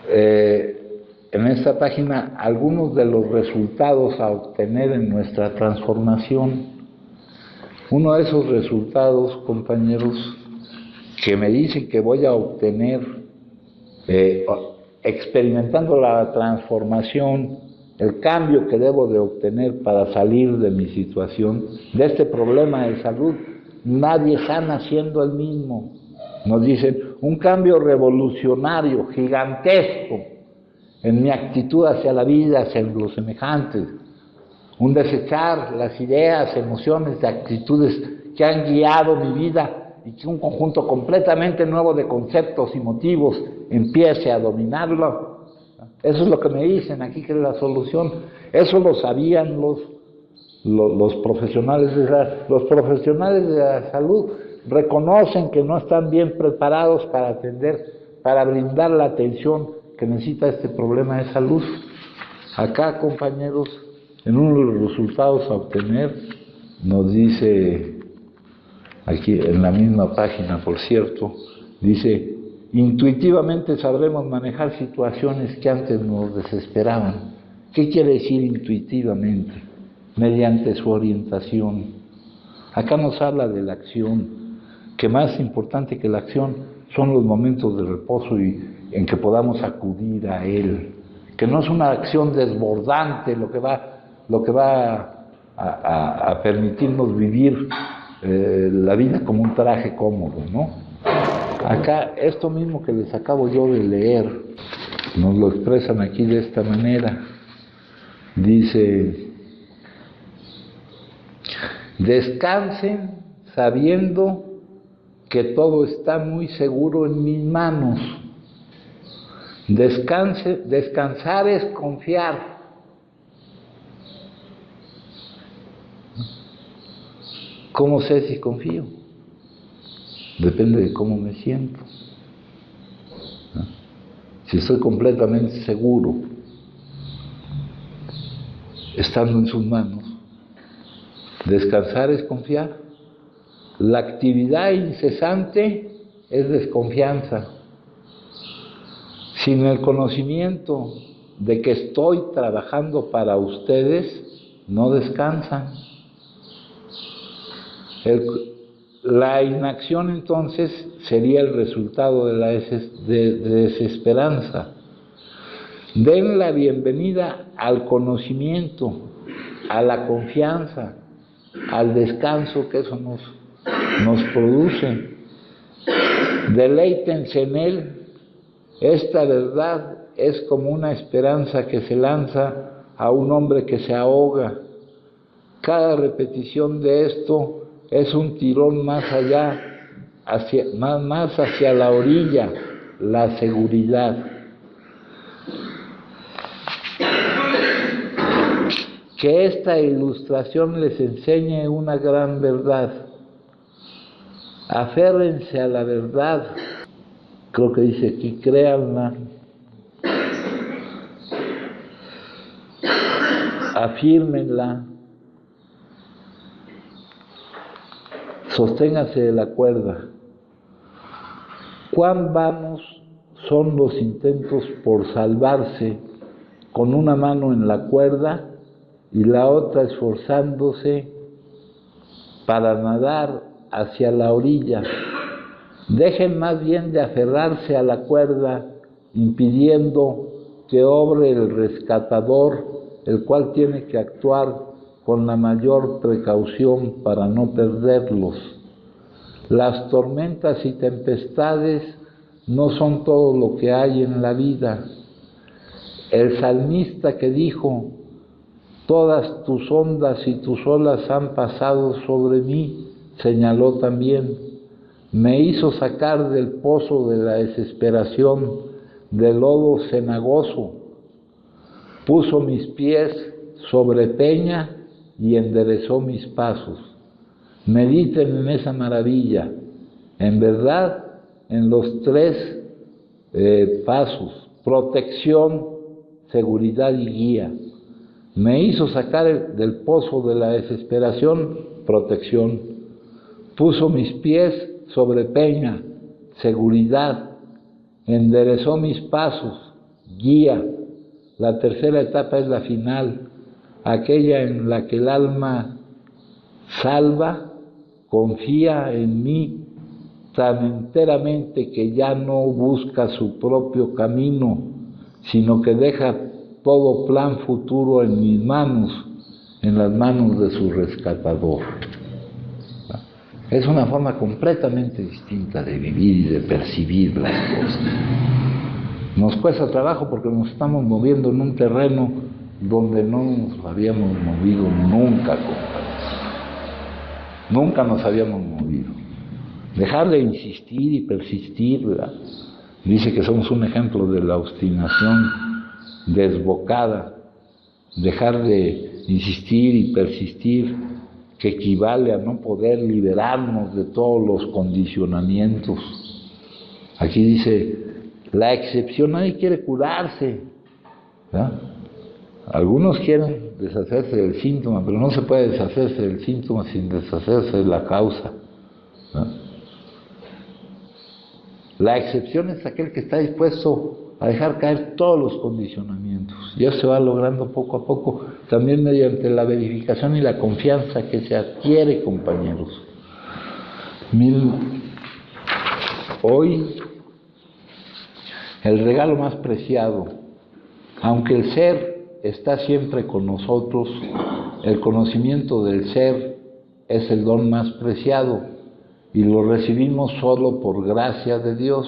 en esta página algunos de los resultados a obtener en nuestra transformación. Uno de esos resultados, compañeros, que me dicen que voy a obtener experimentando la transformación, el cambio que debo de obtener para salir de mi situación, de este problema de salud. Nadie sana siendo el mismo. Nos dicen, un cambio revolucionario, gigantesco, en mi actitud hacia la vida, hacia los semejantes. Un desechar las ideas, emociones, actitudes que han guiado mi vida y que un conjunto completamente nuevo de conceptos y motivos empiece a dominarlo. Eso es lo que me dicen aquí, que es la solución. Eso lo sabían los profesionales los profesionales de la salud. Reconocen que no están bien preparados para atender, para brindar la atención que necesita este problema de salud. Acá, compañeros, en uno de los resultados a obtener, nos dice, aquí en la misma página, por cierto, dice, intuitivamente sabremos manejar situaciones que antes nos desesperaban. ¿Qué quiere decir intuitivamente? Mediante su orientación. Acá nos habla de la acción, que más importante que la acción son los momentos de reposo y en que podamos acudir a él, que no es una acción desbordante lo que va a permitirnos vivir la vida como un traje cómodo, ¿no? Acá, esto mismo que les acabo yo de leer, nos lo expresan aquí de esta manera. Dice, descansen sabiendo que todo está muy seguro en mis manos. Descansar es confiar. ¿Cómo sé si confío? Depende de cómo me siento. Si estoy completamente seguro, estando en sus manos, descansar es confiar. La actividad incesante es desconfianza. Sin el conocimiento de que estoy trabajando para ustedes, no descansan. La inacción entonces sería el resultado de la desesperanza. Den la bienvenida al conocimiento, a la confianza, al descanso que eso nos produce. Deleítense en él. Esta verdad es como una esperanza que se lanza a un hombre que se ahoga. Cada repetición de esto es un tirón más allá, más hacia la orilla, la seguridad. Que esta ilustración les enseñe una gran verdad. Aférrense a la verdad. Creo que dice aquí, créanla. Afírmenla. Sosténgase de la cuerda. Cuán vanos son los intentos por salvarse con una mano en la cuerda y la otra esforzándose para nadar hacia la orilla. Dejen más bien de aferrarse a la cuerda, impidiendo que obre el rescatador, el cual tiene que actuar con la mayor precaución para no perderlos. Las tormentas y tempestades no son todo lo que hay en la vida. El salmista que dijo, todas tus ondas y tus olas han pasado sobre mí, señaló también, me hizo sacar del pozo de la desesperación, del lodo cenagoso, puso mis pies sobre peña y enderezó mis pasos. Mediten en esa maravilla, en verdad, en los tres pasos, protección, seguridad y guía. Me hizo sacar del pozo de la desesperación, protección. Puso mis pies sobre peña, seguridad, enderezó mis pasos, guía. La tercera etapa es la final, aquella en la que el alma salva, confía en mí tan enteramente que ya no busca su propio camino, sino que deja todo plan futuro en mis manos, en las manos de su rescatador. Es una forma completamente distinta de vivir y de percibir las cosas. Nos cuesta trabajo porque nos estamos moviendo en un terreno donde no nos habíamos movido nunca, nunca nos habíamos movido. Dejar de insistir y persistir, ¿verdad? Dice que somos un ejemplo de la obstinación desbocada. Dejar de insistir y persistir, que equivale a no poder liberarnos de todos los condicionamientos. Aquí dice, la excepción, nadie quiere curarse, ¿verdad? Algunos quieren deshacerse del síntoma, pero no se puede deshacerse del síntoma sin deshacerse de la causa, ¿verdad? La excepción es aquel que está dispuesto a dejar caer todos los condicionamientos. Y eso se va logrando poco a poco, también mediante la verificación y la confianza que se adquiere, compañeros. Hoy, el regalo más preciado, aunque el ser está siempre con nosotros, el conocimiento del ser es el don más preciado y lo recibimos solo por gracia de Dios.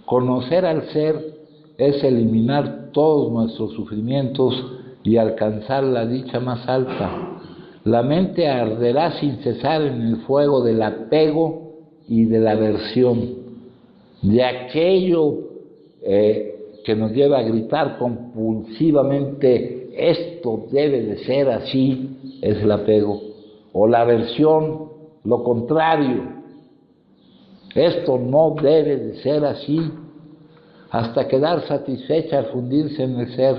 Conocer al ser es eliminar todos nuestros sufrimientos y alcanzar la dicha más alta. La mente arderá sin cesar en el fuego del apego y de la aversión, de aquello que nos lleva a gritar compulsivamente, esto debe de ser así, es el apego, o la aversión, lo contrario, esto no debe de ser así, hasta quedar satisfecha al fundirse en el ser.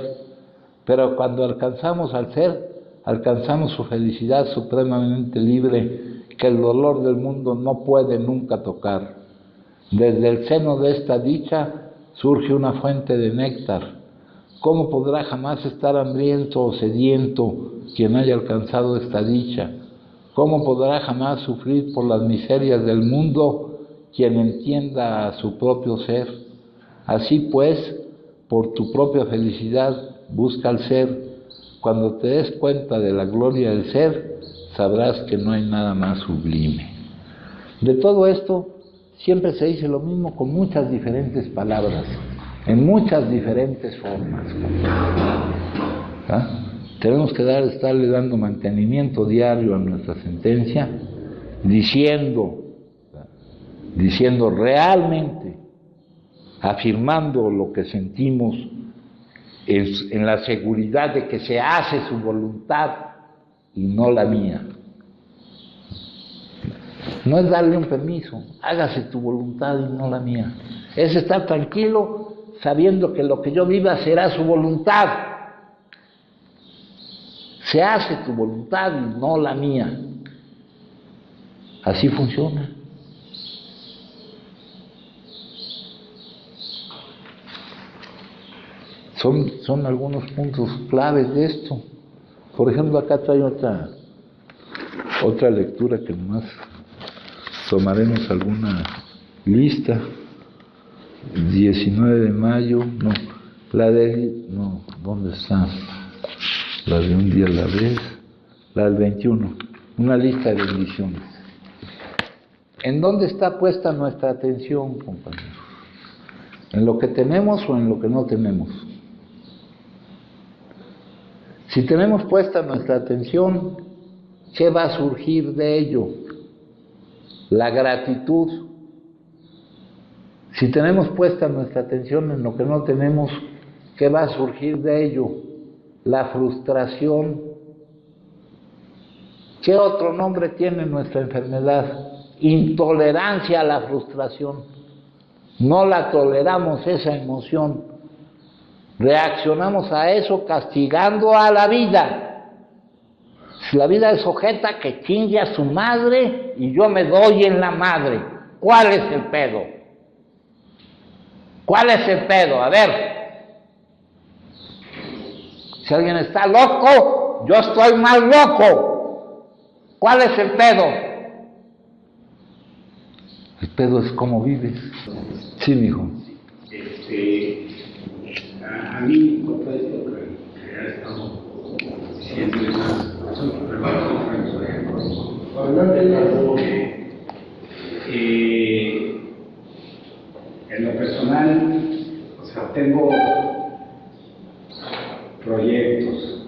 Pero cuando alcanzamos al ser, alcanzamos su felicidad supremamente libre, que el dolor del mundo no puede nunca tocar. Desde el seno de esta dicha surge una fuente de néctar. ¿Cómo podrá jamás estar hambriento o sediento quien haya alcanzado esta dicha? ¿Cómo podrá jamás sufrir por las miserias del mundo quien entienda a su propio ser? Así pues, por tu propia felicidad, busca al ser. Cuando te des cuenta de la gloria del ser, sabrás que no hay nada más sublime. De todo esto, siempre se dice lo mismo con muchas diferentes palabras, en muchas diferentes formas. ¿Ah? Tenemos que estarle dando mantenimiento diario a nuestra sentencia, diciendo realmente, afirmando lo que sentimos en la seguridad de que se hace su voluntad y no la mía. No es darle un permiso, hágase tu voluntad y no la mía. Es estar tranquilo sabiendo que lo que yo viva será su voluntad. Se hace tu voluntad y no la mía. Así funciona. Son algunos puntos claves de esto. Por ejemplo, acá trae otra lectura que más tomaremos alguna lista. 19 de mayo, ¿dónde está? La de un día a la vez, la del 21, una lista de bendiciones. ¿En dónde está puesta nuestra atención, compañeros? ¿En lo que tenemos o en lo que no tenemos? Si tenemos puesta nuestra atención, ¿qué va a surgir de ello? La gratitud. Si tenemos puesta nuestra atención en lo que no tenemos, ¿qué va a surgir de ello? La frustración. ¿Qué otro nombre tiene nuestra enfermedad? Intolerancia a la frustración. No la toleramos, esa emoción. Reaccionamos a eso castigando a la vida. Si la vida es ojeta, que chingue a su madre y yo me doy en la madre. ¿Cuál es el pedo? ¿Cuál es el pedo? A ver. Si alguien está loco, yo estoy más loco. ¿Cuál es el pedo? El pedo es cómo vives. Sí, mijo. A mí, con todo esto que ha estado diciendo, soy en lo personal, o sea, tengo proyectos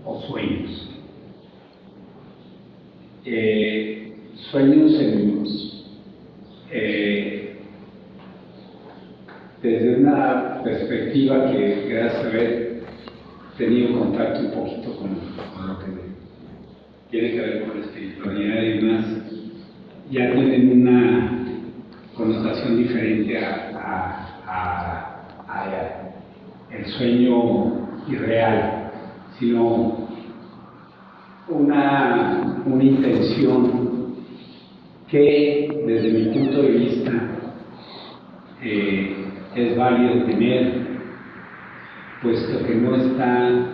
o sueños. Sueños desde una perspectiva que gracias a haber tenido contacto un poquito con lo que tiene que ver con la espiritualidad y demás, ya tienen una connotación diferente a el sueño irreal, sino una intención que desde mi punto de vista es válido tener, puesto que no está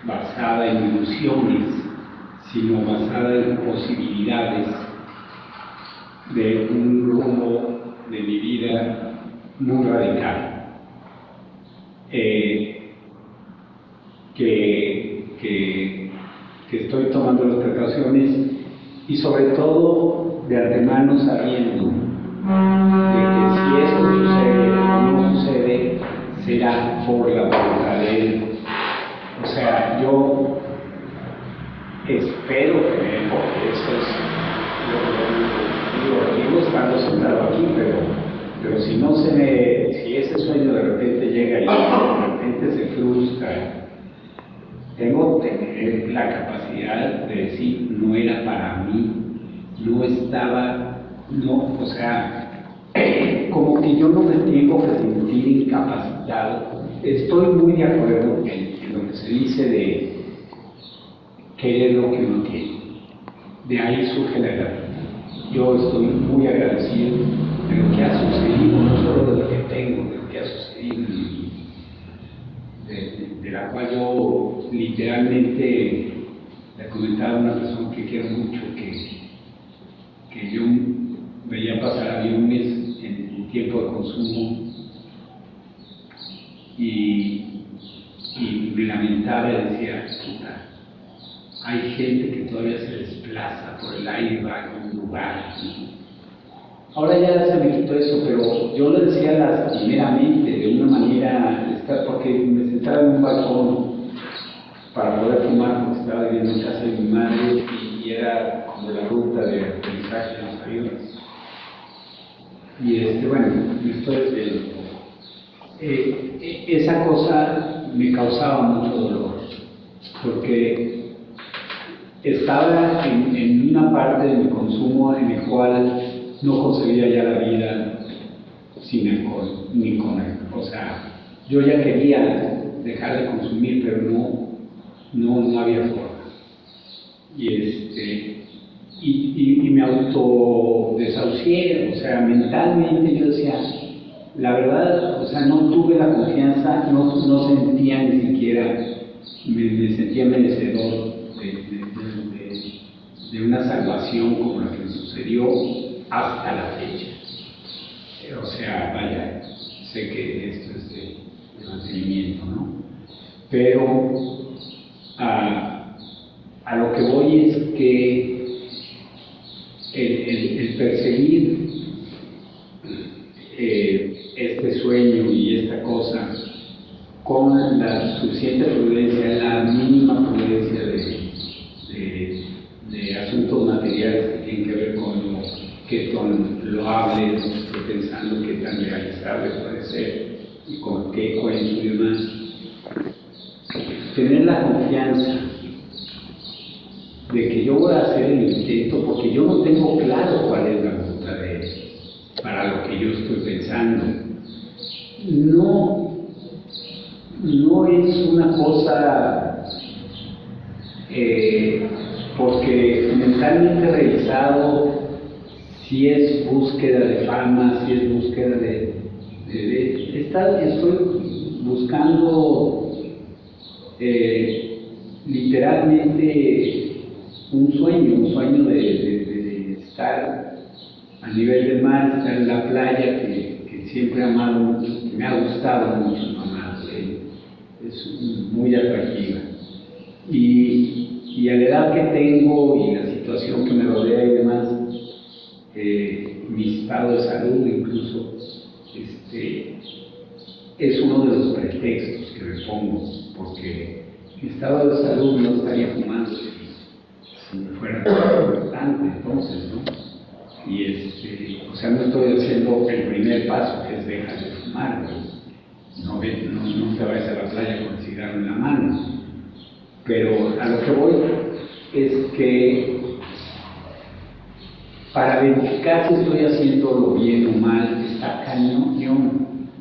basada en ilusiones, sino basada en posibilidades de un rumbo de mi vida muy radical, que estoy tomando las precauciones y sobre todo de antemano sabiendo de que si esto sucede o no sucede, será por la voluntad de Él. O sea, yo espero que porque eso es lo digo estando sentado aquí, pero si no si ese sueño de repente llega y de repente se frustra, tengo que tener la capacidad de decir, no era para mí, no estaba, no, o sea, como que yo no me tengo que sentir incapacitado. Estoy muy de acuerdo en lo que se dice de querer lo que uno tiene. De ahí surge la gratitud. Yo estoy muy agradecido de lo que ha sucedido, no solo de lo que tengo, de lo que ha sucedido, de la cual yo literalmente le comentaba a una persona que quiero mucho, que yo veía pasar aviones en tiempo de consumo y me lamentaba y decía, puta, hay gente que todavía se desplaza por el aire, va a un lugar. Ahora ya se me quitó eso, pero yo lo decía lastimeramente, de una manera, porque me sentaba en un balcón para poder fumar, porque estaba viviendo en casa de mi madre y era como la ruta de aterrizaje de los aviones. Y bueno, me estoy viendo. Esa cosa me causaba mucho dolor, porque estaba en una parte de mi consumo en el cual no concebía ya la vida sin alcohol, ni con alcohol. O sea, yo ya quería dejar de consumir, pero no había forma. Y me autodesahucié, o sea, mentalmente yo decía, la verdad, o sea, no tuve la confianza, no sentía ni siquiera, me sentía merecedor de una salvación como la que me sucedió hasta la fecha. O sea, vaya, sé que esto es de mantenimiento, ¿no? Pero a lo que voy es que el perseguir este sueño y esta cosa con la suficiente prudencia, la mínima prudencia de asuntos materiales que tienen que ver con qué tan loable estoy pensando, qué tan realizable puede ser y con qué cuento y demás. Tener la confianza de que yo voy a hacer el intento, porque yo no tengo claro cuál es la voluntad de Él para lo que yo estoy pensando. No es una cosa porque mentalmente revisado, si es búsqueda de fama, si es búsqueda de Estoy buscando literalmente un sueño de estar a nivel del mar, estar en la playa, que siempre he amado mucho, que me ha gustado mucho mamá, es muy atractiva. Y a la edad que tengo y la situación que me rodea y demás, mi estado de salud incluso, es uno de los pretextos que me pongo, porque mi estado de salud no estaría fumando si me fuera importante entonces, ¿no? Y o sea, no estoy haciendo el primer paso, que es dejar de fumar, ¿no? No te vayas a la playa con el cigarro en la mano. Pero a lo que voy es que para verificar si estoy haciéndolo bien o mal, está cañón,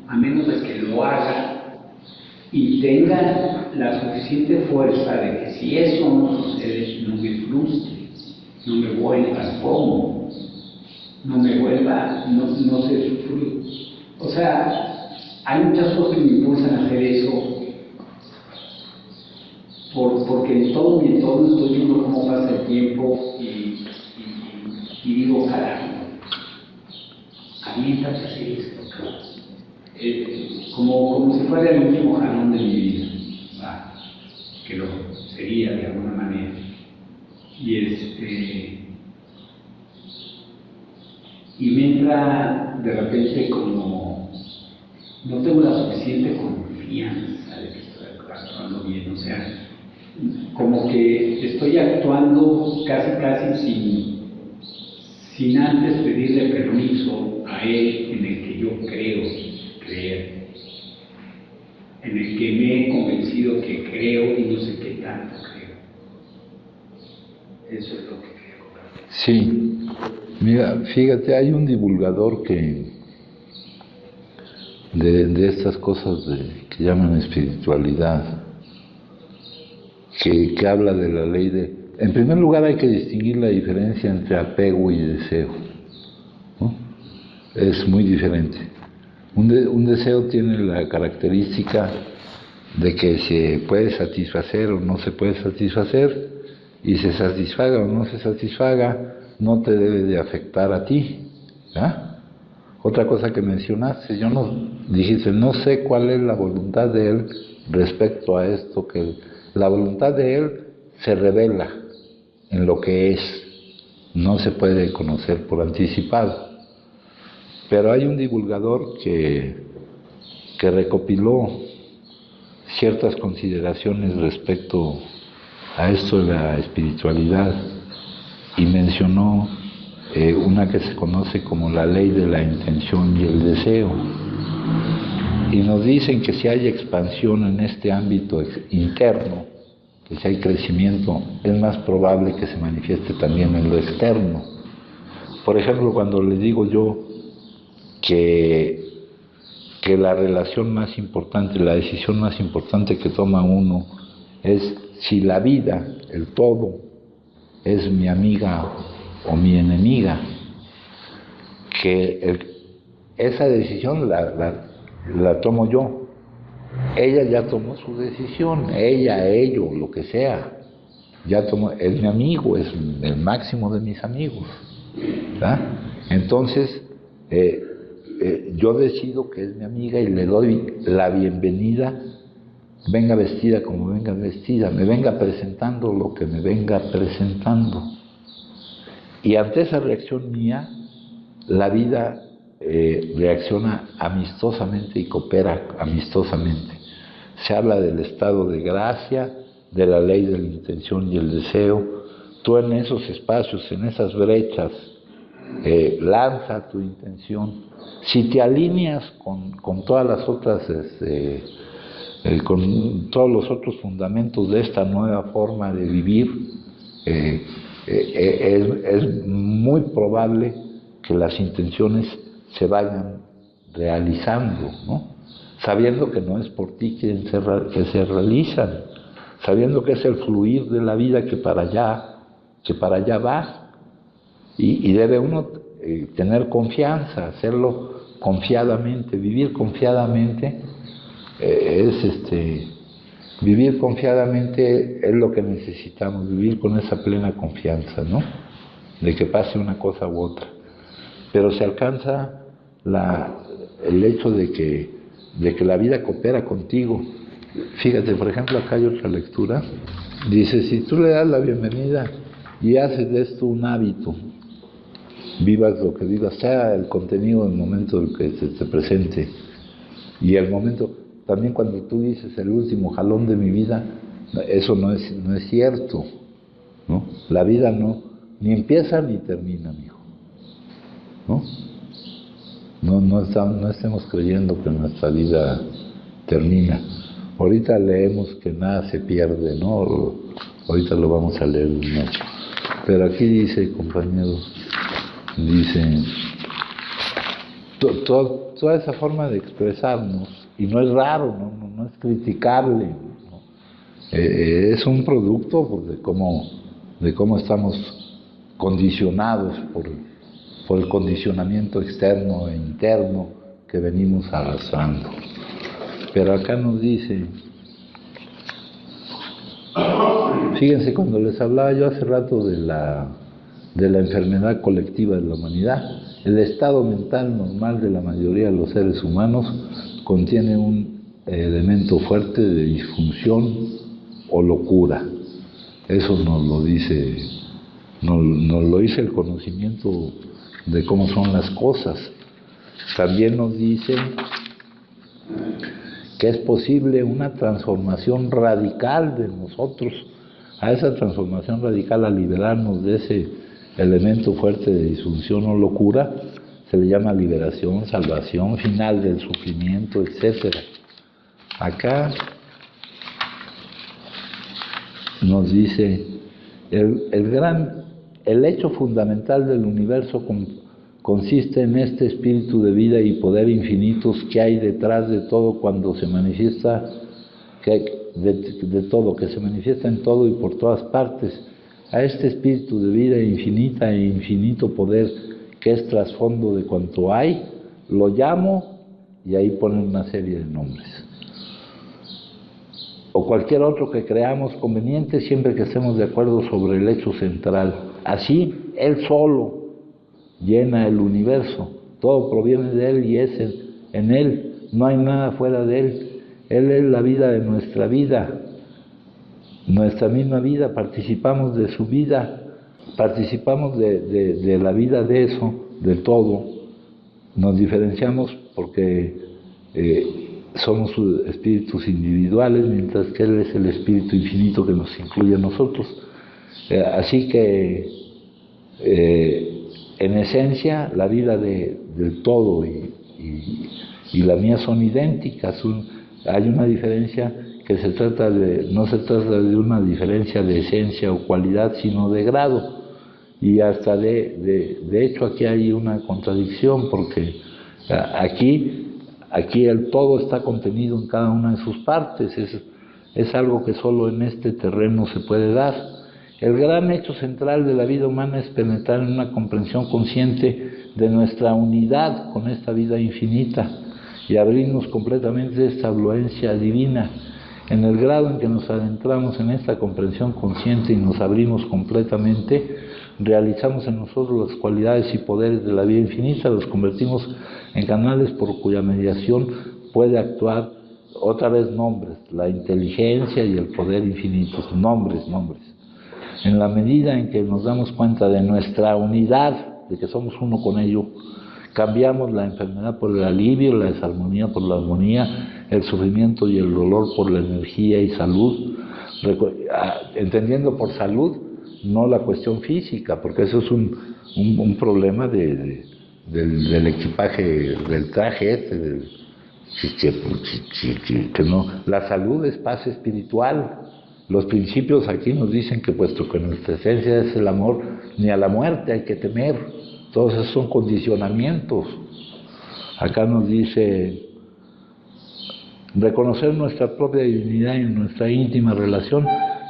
a menos de que lo haga y tenga la suficiente fuerza de que si eso no sucede, no me frustre, no me vuelva como, no se sufrir. O sea, hay muchas cosas que me impulsan a hacer eso, porque en todo mi entorno estoy viendo cómo pasa el tiempo y digo, carajo, aviéntate a hacer esto, como si fuera el último jalón de mi vida, que lo sería de alguna manera. Y me entra de repente como, no tengo la suficiente confianza de que estoy actuando bien, o sea, como que estoy actuando casi sin antes pedirle permiso a él en el que yo creo creer, en el que me he convencido que creo y no sé qué tanto creo. Eso es lo que creo. Sí, mira, fíjate, hay un divulgador de estas cosas que llaman espiritualidad, que habla de la ley de... En primer lugar hay que distinguir la diferencia entre apego y deseo, ¿no? Es muy diferente. Un deseo tiene la característica de que se puede satisfacer o no se puede satisfacer, y se satisfaga o no se satisfaga, no te debe de afectar a ti, ¿ah? Otra cosa que mencionaste, dijiste, no sé cuál es la voluntad de él respecto a esto, que la voluntad de él se revela en lo que es, no se puede conocer por anticipado. Pero hay un divulgador que recopiló ciertas consideraciones respecto a esto de la espiritualidad y mencionó una que se conoce como la ley de la intención y el deseo. Y nos dicen que si hay expansión en este ámbito interno, que si hay crecimiento, es más probable que se manifieste también en lo externo. Por ejemplo, cuando les digo yo que la relación más importante, la decisión más importante que toma uno es si la vida, el todo, es mi amiga o mi enemiga, que esa decisión la tomo yo. Ella ya tomó su decisión, ello, lo que sea, ya tomó, es mi amigo, es el máximo de mis amigos, ¿verdad? Entonces, yo decido que es mi amiga y le doy la bienvenida, venga vestida como venga vestida, me venga presentando lo que me venga presentando. Y ante esa reacción mía, la vida reacciona amistosamente y coopera amistosamente. Se habla del estado de gracia, de la ley de la intención y el deseo. Tú en esos espacios, en esas brechas, lanza tu intención. Si te alineas con todas las otras, con todos los otros fundamentos de esta nueva forma de vivir, es muy probable que las intenciones se vayan realizando, ¿no? Sabiendo que no es por ti que se realizan, sabiendo que es el fluir de la vida que para allá va, y debe uno tener confianza, hacerlo confiadamente. Vivir confiadamente vivir confiadamente es lo que necesitamos, vivir con esa plena confianza, ¿no? De que pase una cosa u otra. Pero se alcanza el hecho de que la vida coopera contigo. Fíjate, por ejemplo, acá hay otra lectura. Dice, si tú le das la bienvenida y haces de esto un hábito, vivas lo que vivas, sea el contenido del momento del que se te presente, y el momento, también cuando tú dices el último jalón de mi vida, eso no es cierto, ¿no? La vida ni empieza ni termina, mijo, ¿no? No estemos creyendo que nuestra vida termina. Ahorita leemos que nada se pierde, ¿no? Ahorita lo vamos a leer, ¿no? Pero aquí dice, compañeros, dice, toda esa forma de expresarnos, y no es raro, no es criticable, ¿no? Es un producto pues, de cómo estamos condicionados por el condicionamiento externo e interno que venimos arrastrando. Pero acá nos dice, fíjense, cuando les hablaba yo hace rato de la enfermedad colectiva de la humanidad, el estado mental normal de la mayoría de los seres humanos contiene un elemento fuerte de disfunción o locura. Eso nos lo dice el conocimiento de cómo son las cosas. También nos dice que es posible una transformación radical de nosotros. A esa transformación radical, a liberarnos de ese elemento fuerte de disfunción o locura, se le llama liberación, salvación, final del sufrimiento, etc. Acá nos dice, el hecho fundamental del universo consiste en este espíritu de vida y poder infinitos que hay detrás de todo cuando se manifiesta, de todo, que se manifiesta en todo y por todas partes. A este espíritu de vida infinita e infinito poder que es trasfondo de cuanto hay, lo llamo, y ahí ponen una serie de nombres, o cualquier otro que creamos conveniente, siempre que estemos de acuerdo sobre el hecho central. Así, Él solo llena el universo, todo proviene de Él y es en Él, no hay nada fuera de Él. Él es la vida de nuestra vida, nuestra misma vida, participamos de su vida, participamos de la vida de eso, de todo. Nos diferenciamos porque somos espíritus individuales, mientras que Él es el espíritu infinito que nos incluye a nosotros. Así que en esencia la vida del todo y la mía son idénticas. Hay una diferencia que no se trata de una diferencia de esencia o cualidad, sino de grado. Y hasta de hecho aquí hay una contradicción, porque aquí el todo está contenido en cada una de sus partes. Es algo que solo en este terreno se puede dar. El gran hecho central de la vida humana es penetrar en una comprensión consciente de nuestra unidad con esta vida infinita y abrirnos completamente de esta afluencia divina. En el grado en que nos adentramos en esta comprensión consciente y nos abrimos completamente, realizamos en nosotros las cualidades y poderes de la vida infinita, los convertimos en canales por cuya mediación puede actuar, otra vez nombres, la inteligencia y el poder infinitos, nombres. En la medida en que nos damos cuenta de nuestra unidad, de que somos uno con ello, cambiamos la enfermedad por el alivio, la desarmonía por la armonía, el sufrimiento y el dolor por la energía y salud, entendiendo por salud no la cuestión física, porque eso es un problema del equipaje, del traje que no. La salud es paz espiritual. Los principios aquí nos dicen que puesto que nuestra esencia es el amor, ni a la muerte hay que temer. Todos esos son condicionamientos. Acá nos dice, reconocer nuestra propia divinidad y nuestra íntima relación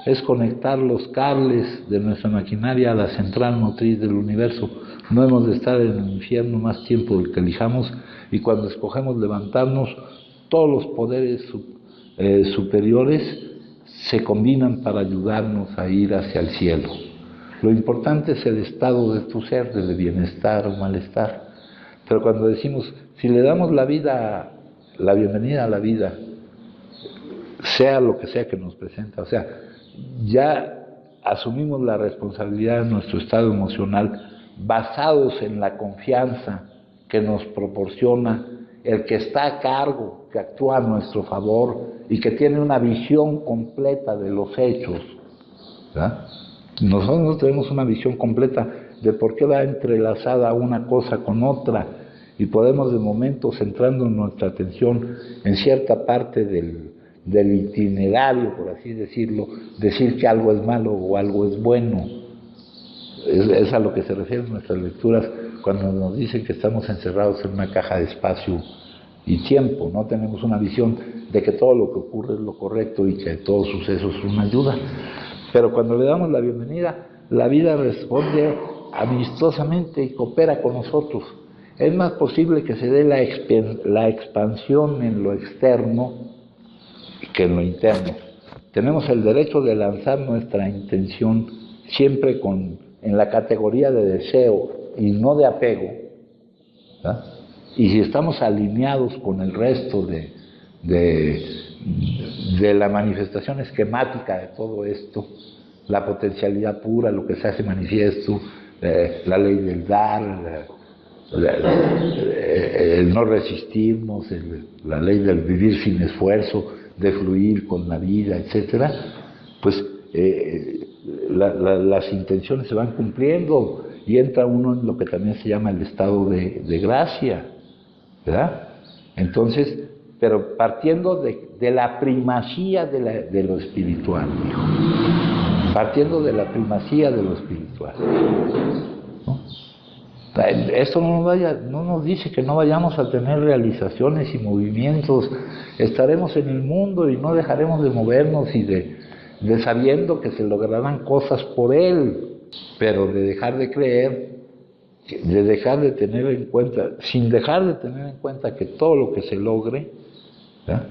es conectar los cables de nuestra maquinaria a la central motriz del universo. No hemos de estar en el infierno más tiempo del que elijamos, y cuando escogemos levantarnos, todos los poderes superiores se combinan para ayudarnos a ir hacia el cielo. Lo importante es el estado de tu ser, de bienestar o malestar. Pero cuando decimos, si le damos la bienvenida a la vida, sea lo que sea que nos presenta, o sea, ya asumimos la responsabilidad de nuestro estado emocional basados en la confianza que nos proporciona el que está a cargo, que actúa a nuestro favor y que tiene una visión completa de los hechos, ¿verdad? Nosotros tenemos una visión completa de por qué va entrelazada una cosa con otra, y podemos de momento, centrando nuestra atención en cierta parte del itinerario, por así decirlo, decir que algo es malo o algo es bueno. Es a lo que se refieren nuestras lecturas cuando nos dicen que estamos encerrados en una caja de espacio y tiempo. No tenemos una visión de que todo lo que ocurre es lo correcto y que todo suceso es una ayuda. Pero cuando le damos la bienvenida, la vida responde amistosamente y coopera con nosotros. Es más posible que se dé la expansión en lo externo que en lo interno. Tenemos el derecho de lanzar nuestra intención siempre en la categoría de deseo y no de apego, ¿verdad? Y si estamos alineados con el resto de la manifestación esquemática de todo esto, la potencialidad pura, lo que se hace manifiesto, la ley del dar, el no resistirnos, la ley del vivir sin esfuerzo, de fluir con la vida, etcétera, pues las intenciones se van cumpliendo y entra uno en lo que también se llama el estado de gracia, ¿verdad? Entonces, pero partiendo de la primacía de lo espiritual, partiendo de la primacía de lo espiritual, ¿no? Esto no nos dice que no vayamos a tener realizaciones y movimientos. Estaremos en el mundo y no dejaremos de movernos y de sabiendo que se lograrán cosas por él, pero de dejar de creer, de dejar de tener en cuenta, sin dejar de tener en cuenta que todo lo que se logre, ¿verdad?,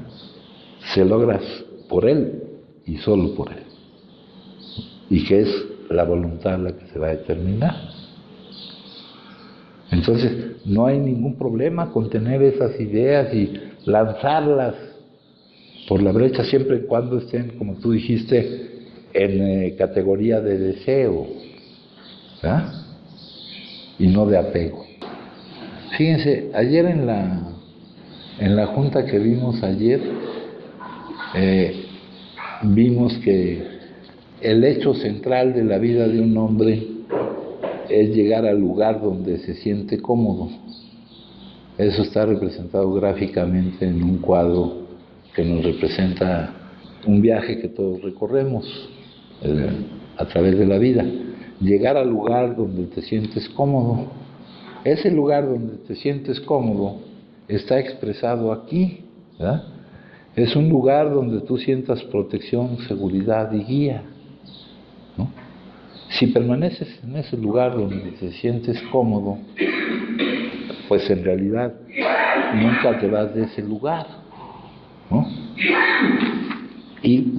se logra por él y solo por él, y que es la voluntad la que se va a determinar. Entonces, no hay ningún problema con tener esas ideas y lanzarlas por la brecha siempre y cuando estén, como tú dijiste, en categoría de deseo, ¿verdad?, y no de apego. Fíjense, ayer en la junta que vimos ayer, vimos que el hecho central de la vida de un hombre es llegar al lugar donde se siente cómodo. Eso está representado gráficamente en un cuadro que nos representa un viaje que todos recorremos a través de la vida. Llegar al lugar donde te sientes cómodo. Ese lugar donde te sientes cómodo está expresado aquí, ¿verdad? Es un lugar donde tú sientas protección, seguridad y guía, ¿no? Si permaneces en ese lugar donde te sientes cómodo, pues en realidad nunca te vas de ese lugar, ¿no?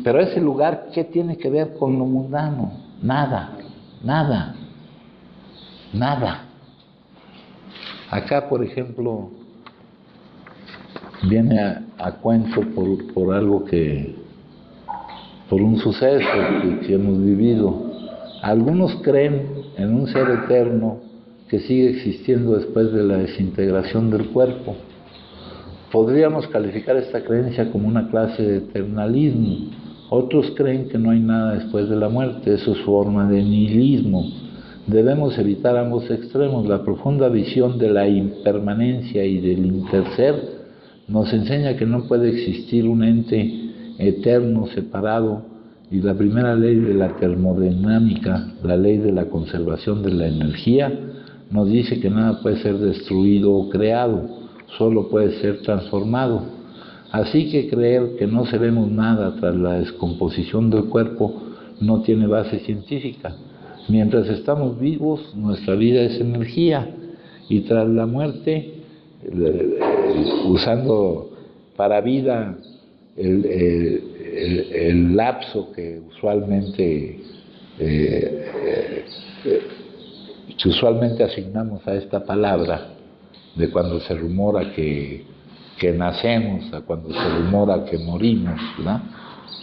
Pero ese lugar, ¿qué tiene que ver con lo mundano? Nada. Acá, por ejemplo, viene a cuento por algo por un suceso que hemos vivido. Algunos creen en un ser eterno que sigue existiendo después de la desintegración del cuerpo. Podríamos calificar esta creencia como una clase de eternalismo. Otros creen que no hay nada después de la muerte. Eso es forma de nihilismo. Debemos evitar ambos extremos. La profunda visión de la impermanencia y del interser nos enseña que no puede existir un ente eterno separado, y la primera ley de la termodinámica, la ley de la conservación de la energía, nos dice que nada puede ser destruido o creado, solo puede ser transformado. Así que creer que no seremos nada tras la descomposición del cuerpo no tiene base científica. Mientras estamos vivos, nuestra vida es energía, y tras la muerte, usando para vida el lapso que usualmente asignamos a esta palabra, de cuando se rumora que nacemos a cuando se rumora que morimos, ¿verdad?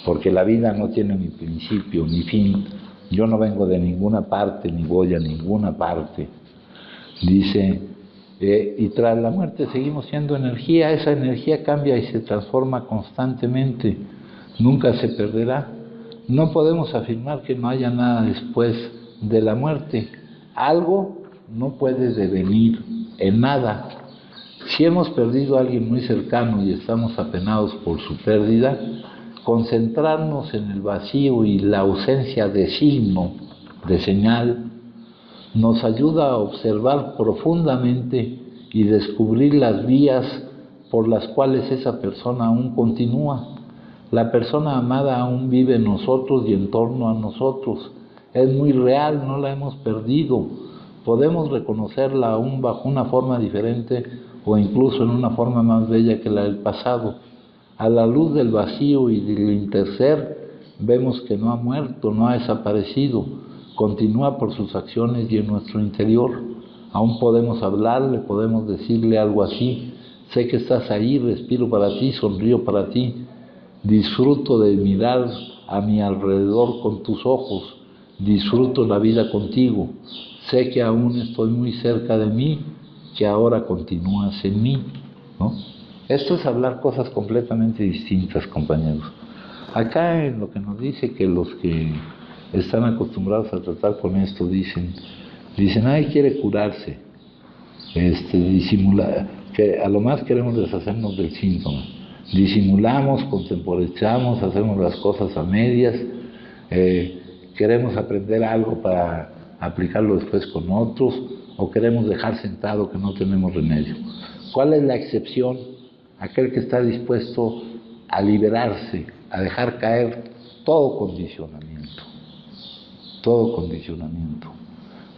Porque la vida no tiene ni principio ni fin. Yo no vengo de ninguna parte ni voy a ninguna parte. Dice, y tras la muerte seguimos siendo energía. Esa energía cambia y se transforma constantemente, nunca se perderá. No podemos afirmar que no haya nada después de la muerte. Algo no puede devenir en nada. Si hemos perdido a alguien muy cercano y estamos apenados por su pérdida, concentrarnos en el vacío y la ausencia de signo, de señal, nos ayuda a observar profundamente y descubrir las vías por las cuales esa persona aún continúa. La persona amada aún vive en nosotros y en torno a nosotros. Es muy real, no la hemos perdido. Podemos reconocerla aún bajo una forma diferente o incluso en una forma más bella que la del pasado. A la luz del vacío y del interser, vemos que no ha muerto, no ha desaparecido, continúa por sus acciones y en nuestro interior. Aún podemos hablarle, podemos decirle algo así: sé que estás ahí, respiro para ti, sonrío para ti, disfruto de mirar a mi alrededor con tus ojos, disfruto la vida contigo, sé que aún estoy muy cerca de mí, que ahora continúas en mí, ¿no? Esto es hablar cosas completamente distintas, compañeros. Acá en lo que nos dice que los que están acostumbrados a tratar con esto dicen, ay, quiere curarse, disimular, que a lo más queremos deshacernos del síntoma. Disimulamos, contemporizamos, hacemos las cosas a medias, queremos aprender algo para aplicarlo después con otros, o queremos dejar sentado que no tenemos remedio. ¿Cuál es la excepción? Aquel que está dispuesto a liberarse, a dejar caer todo condicionamiento,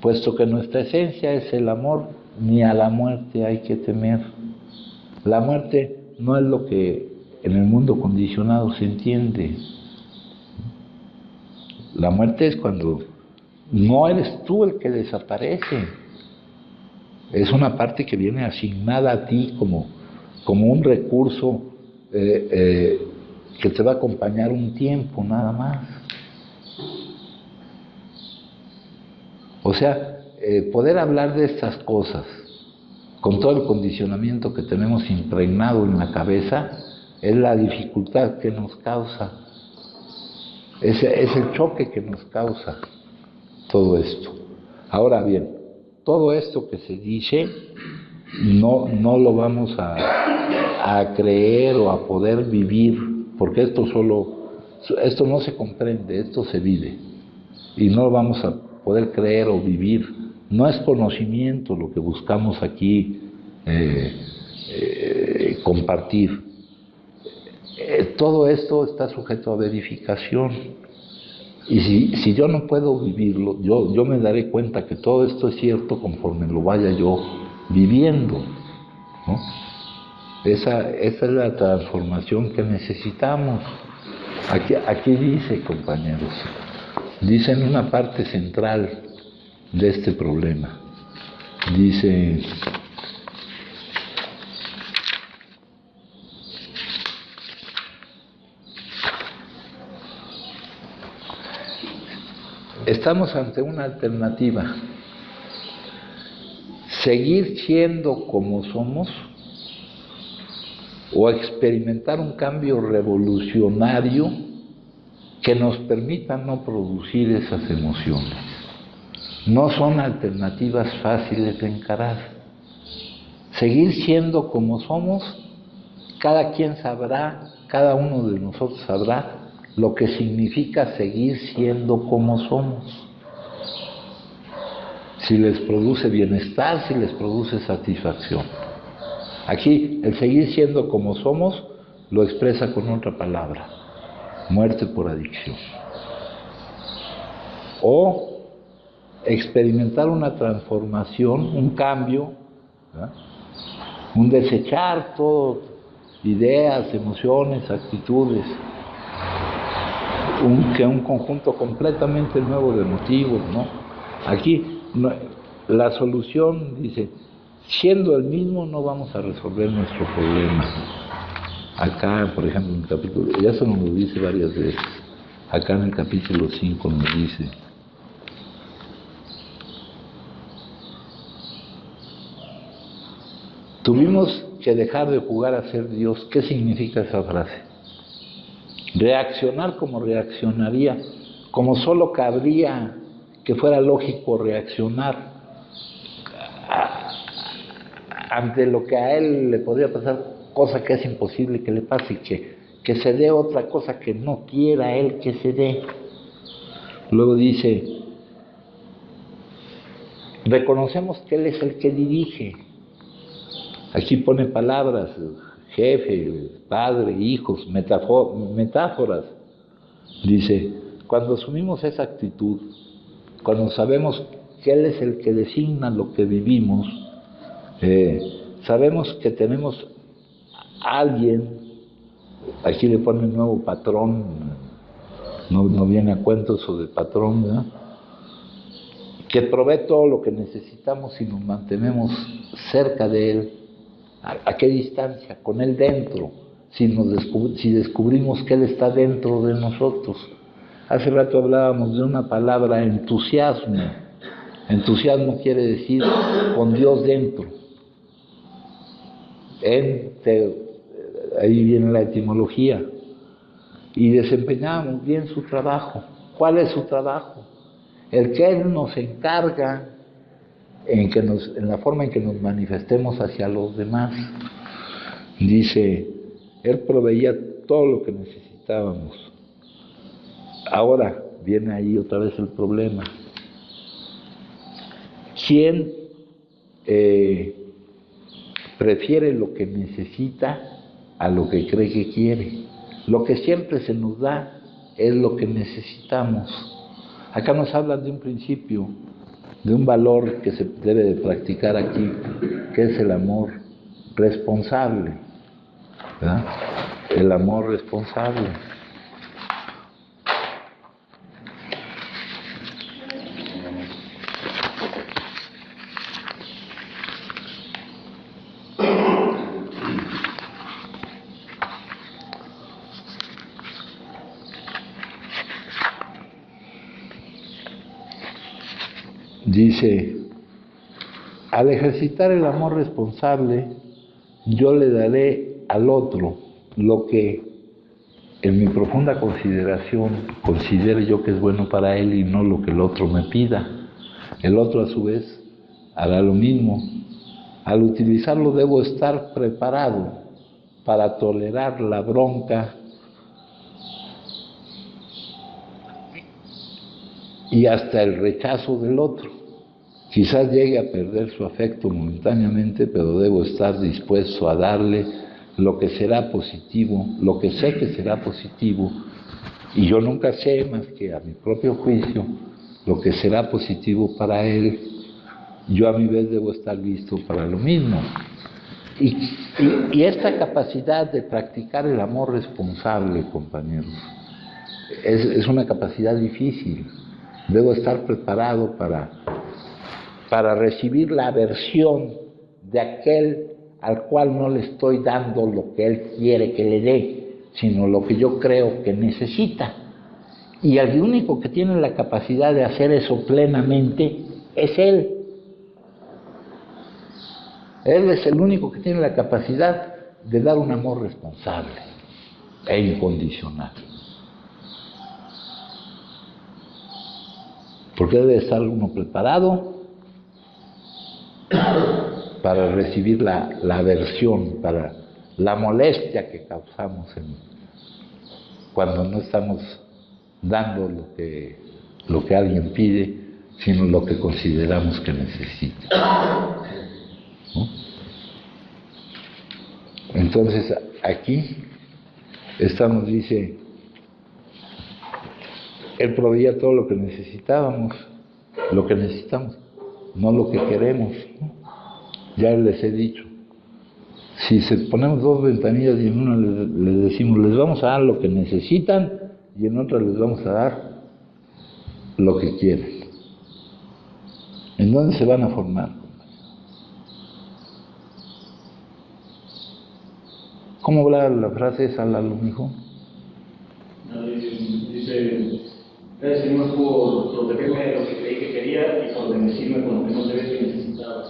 puesto que nuestra esencia es el amor, ni a la muerte hay que temer. La muerte no es lo que en el mundo condicionado se entiende. La muerte es cuando no eres tú el que desaparece, es una parte que viene asignada a ti como un recurso que te va a acompañar un tiempo nada más. O sea, poder hablar de estas cosas con todo el condicionamiento que tenemos impregnado en la cabeza es la dificultad que nos causa, es el choque que nos causa todo esto. Ahora bien, todo esto que se dice no lo vamos a creer o a poder vivir, porque esto no se comprende, esto se vive, y no lo vamos a poder creer o vivir. No es conocimiento lo que buscamos aquí compartir. Todo esto está sujeto a verificación. Y si yo no puedo vivirlo, yo me daré cuenta que todo esto es cierto conforme lo vaya yo viviendo, ¿no? Esa es la transformación que necesitamos. Aquí dice, compañeros, dice en una parte central de este problema, dice: estamos ante una alternativa: seguir siendo como somos o experimentar un cambio revolucionario que nos permita no producir esas emociones. No son alternativas fáciles de encarar. Seguir siendo como somos, cada quien sabrá, cada uno de nosotros sabrá lo que significa seguir siendo como somos. Si les produce bienestar, si les produce satisfacción. Aquí, el seguir siendo como somos lo expresa con otra palabra: muerte por adicción. o experimentar una transformación, un cambio, ¿verdad? Un desechar todo, ideas, emociones, actitudes, un conjunto completamente nuevo de motivos, ¿no? Aquí la solución, dice, siendo el mismo no vamos a resolver nuestro problema. Acá, por ejemplo, en el capítulo, ya se nos lo dice varias veces, acá en el capítulo 5 nos dice: tuvimos que dejar de jugar a ser Dios. ¿Qué significa esa frase? Reaccionar como reaccionaría, como solo cabría que fuera lógico reaccionar ante lo que a él le podría pasar, cosa que es imposible que le pase, que se dé otra cosa que no quiera él que se dé. Luego dice, reconocemos que él es el que dirige. Aquí pone palabras, jefe, padre, hijos, metáforas. Dice, cuando asumimos esa actitud, cuando sabemos que él es el que designa lo que vivimos, sabemos que tenemos a alguien, aquí le pone un nuevo patrón, no viene a cuento eso del patrón, ¿verdad?, que provee todo lo que necesitamos si nos mantenemos cerca de él. ¿A qué distancia? Con él dentro, si descubrimos que él está dentro de nosotros. Hace rato hablábamos de una palabra, entusiasmo. Entusiasmo quiere decir con Dios dentro. Ahí viene la etimología. Y desempeñamos bien su trabajo. ¿Cuál es su trabajo? El que él nos encarga en la forma en que nos manifestemos hacia los demás. Dice, él proveía todo lo que necesitábamos. Ahora viene ahí otra vez el problema. ¿Quién prefiere lo que necesita a lo que cree que quiere? Lo que siempre se nos da es lo que necesitamos. Acá nos hablan de un principio, de un valor que se debe de practicar aquí, que es el amor responsable, ¿verdad? El amor responsable. Dice, al ejercitar el amor responsable, yo le daré al otro lo que en mi profunda consideración considere yo que es bueno para él y no lo que el otro me pida. El otro a su vez hará lo mismo. Al utilizarlo debo estar preparado para tolerar la bronca y hasta el rechazo del otro. Quizás llegue a perder su afecto momentáneamente, pero debo estar dispuesto a darle lo que será positivo, lo que sé que será positivo, y yo nunca sé más que a mi propio juicio lo que será positivo para él. Yo a mi vez debo estar listo para lo mismo. Y esta capacidad de practicar el amor responsable, compañeros, es una capacidad difícil. Debo estar preparado para recibir la aversión de aquel al cual no le estoy dando lo que él quiere que le dé, sino lo que yo creo que necesita. Y el único que tiene la capacidad de hacer eso plenamente es él. Él es el único que tiene la capacidad de dar un amor responsable e incondicional. Porque debe estar uno preparado para recibir la aversión, para la molestia que causamos cuando no estamos dando lo que alguien pide, sino lo que consideramos que necesita, ¿no? Entonces aquí dice, Él proveía todo lo que necesitamos, no lo que queremos, ¿no? Ya les he dicho, si ponemos dos ventanillas y en una les decimos, les vamos a dar lo que necesitan y en otra les vamos a dar lo que quieren. ¿En dónde se van a formar? ¿Cómo va la frase esa, Lalo, mijo? Dice, gracias Señor por protegerme de lo que creí que quería y por bendecirme con lo que no se ve que necesitaba.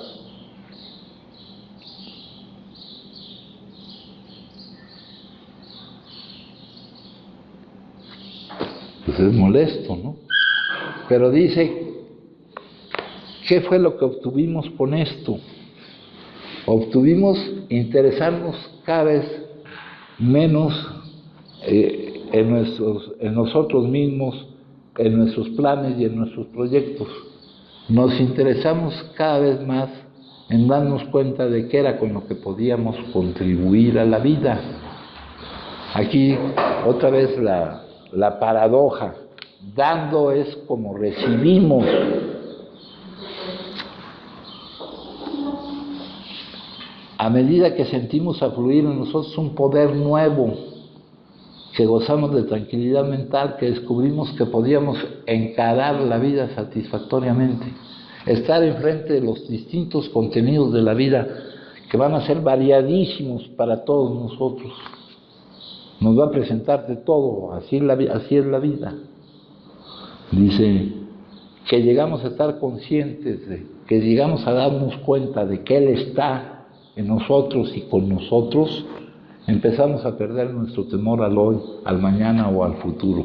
Pues es molesto, ¿no? Pero dice, ¿qué fue lo que obtuvimos con esto? Obtuvimos interesarnos cada vez menos en nosotros mismos, en nuestros planes y en nuestros proyectos. Nos interesamos cada vez más en darnos cuenta de qué era con lo que podíamos contribuir a la vida. Aquí otra vez la paradoja, dando es como recibimos. A medida que sentimos afluir en nosotros un poder nuevo, que gozamos de tranquilidad mental, que descubrimos que podíamos encarar la vida satisfactoriamente, estar enfrente de los distintos contenidos de la vida, que van a ser variadísimos para todos nosotros. Nos va a presentar de todo, así es la vida. Dice que llegamos a estar conscientes, que llegamos a darnos cuenta de que Él está en nosotros y con nosotros, empezamos a perder nuestro temor al hoy, al mañana o al futuro.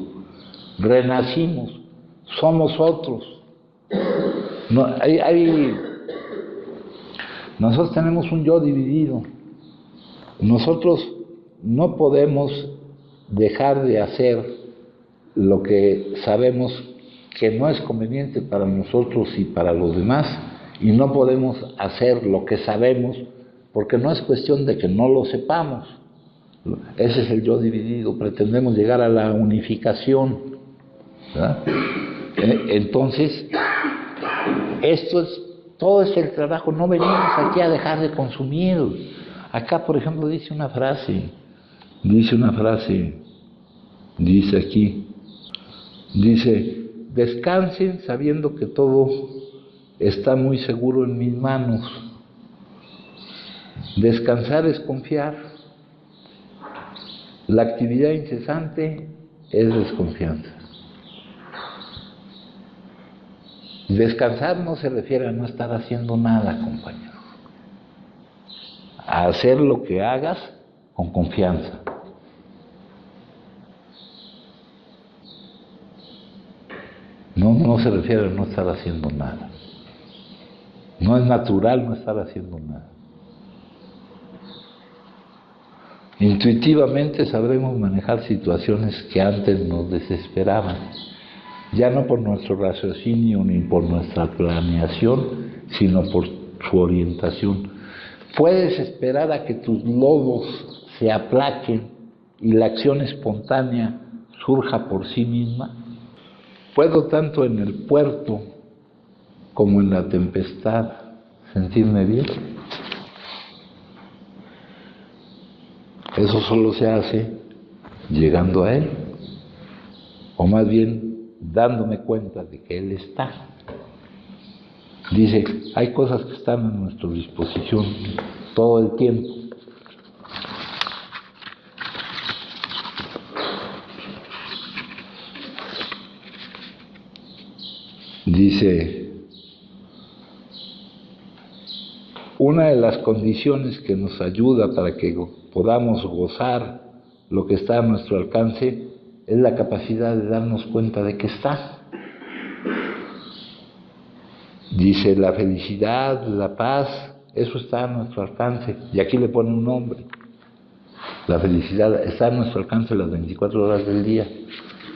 Renacimos, somos otros. Nosotros tenemos un yo dividido. Nosotros no podemos dejar de hacer lo que sabemos que no es conveniente para nosotros y para los demás, y no podemos hacer lo que sabemos porque no es cuestión de que no lo sepamos. Ese es el yo dividido. Pretendemos llegar a la unificación, ¿verdad? Entonces, todo es el trabajo. No venimos aquí a dejar de consumir. Acá, por ejemplo, dice aquí, descansen sabiendo que todo está muy seguro en mis manos. Descansar es confiar. La actividad incesante es desconfianza. Descansar no se refiere a no estar haciendo nada, compañeros. A hacer lo que hagas con confianza. No se refiere a no estar haciendo nada. No es natural no estar haciendo nada. Intuitivamente sabremos manejar situaciones que antes nos desesperaban, ya no por nuestro raciocinio ni por nuestra planeación, sino por su orientación. Puedes esperar a que tus lobos se aplaquen y la acción espontánea surja por sí misma. Puedo tanto en el puerto como en la tempestad sentirme bien. Eso solo se hace llegando a Él, o más bien dándome cuenta de que Él está. Dice, hay cosas que están a nuestra disposición todo el tiempo. Dice, una de las condiciones que nos ayuda para que podamos gozar lo que está a nuestro alcance es la capacidad de darnos cuenta de que está. Dice, la felicidad, la paz, eso está a nuestro alcance. Y aquí le pone un nombre. La felicidad está a nuestro alcance las 24 horas del día.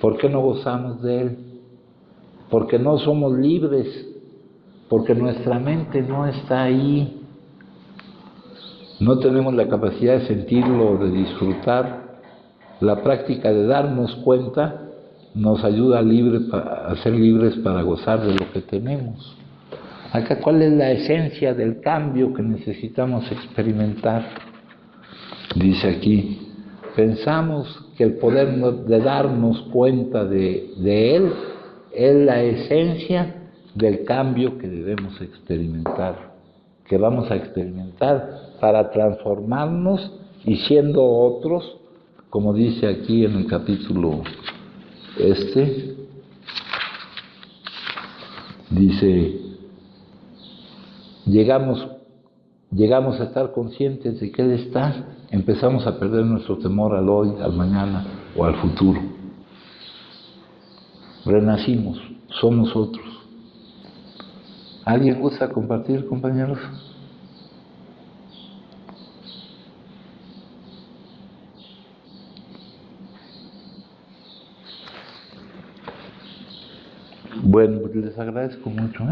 ¿Por qué no gozamos de él? Porque no somos libres, porque nuestra mente no está ahí. No tenemos la capacidad de sentirlo o de disfrutar. La práctica de darnos cuenta nos ayuda a ser libres para gozar de lo que tenemos. Acá, ¿cuál es la esencia del cambio que necesitamos experimentar? Dice aquí, pensamos que el poder de darnos cuenta de Él es la esencia del cambio que debemos experimentar, que vamos a experimentar para transformarnos y siendo otros, como dice aquí en el capítulo dice, llegamos a estar conscientes de que Él está, empezamos a perder nuestro temor al hoy, al mañana o al futuro. Renacimos, somos otros. ¿Alguien gusta compartir, compañeros? Bueno, pues les agradezco mucho,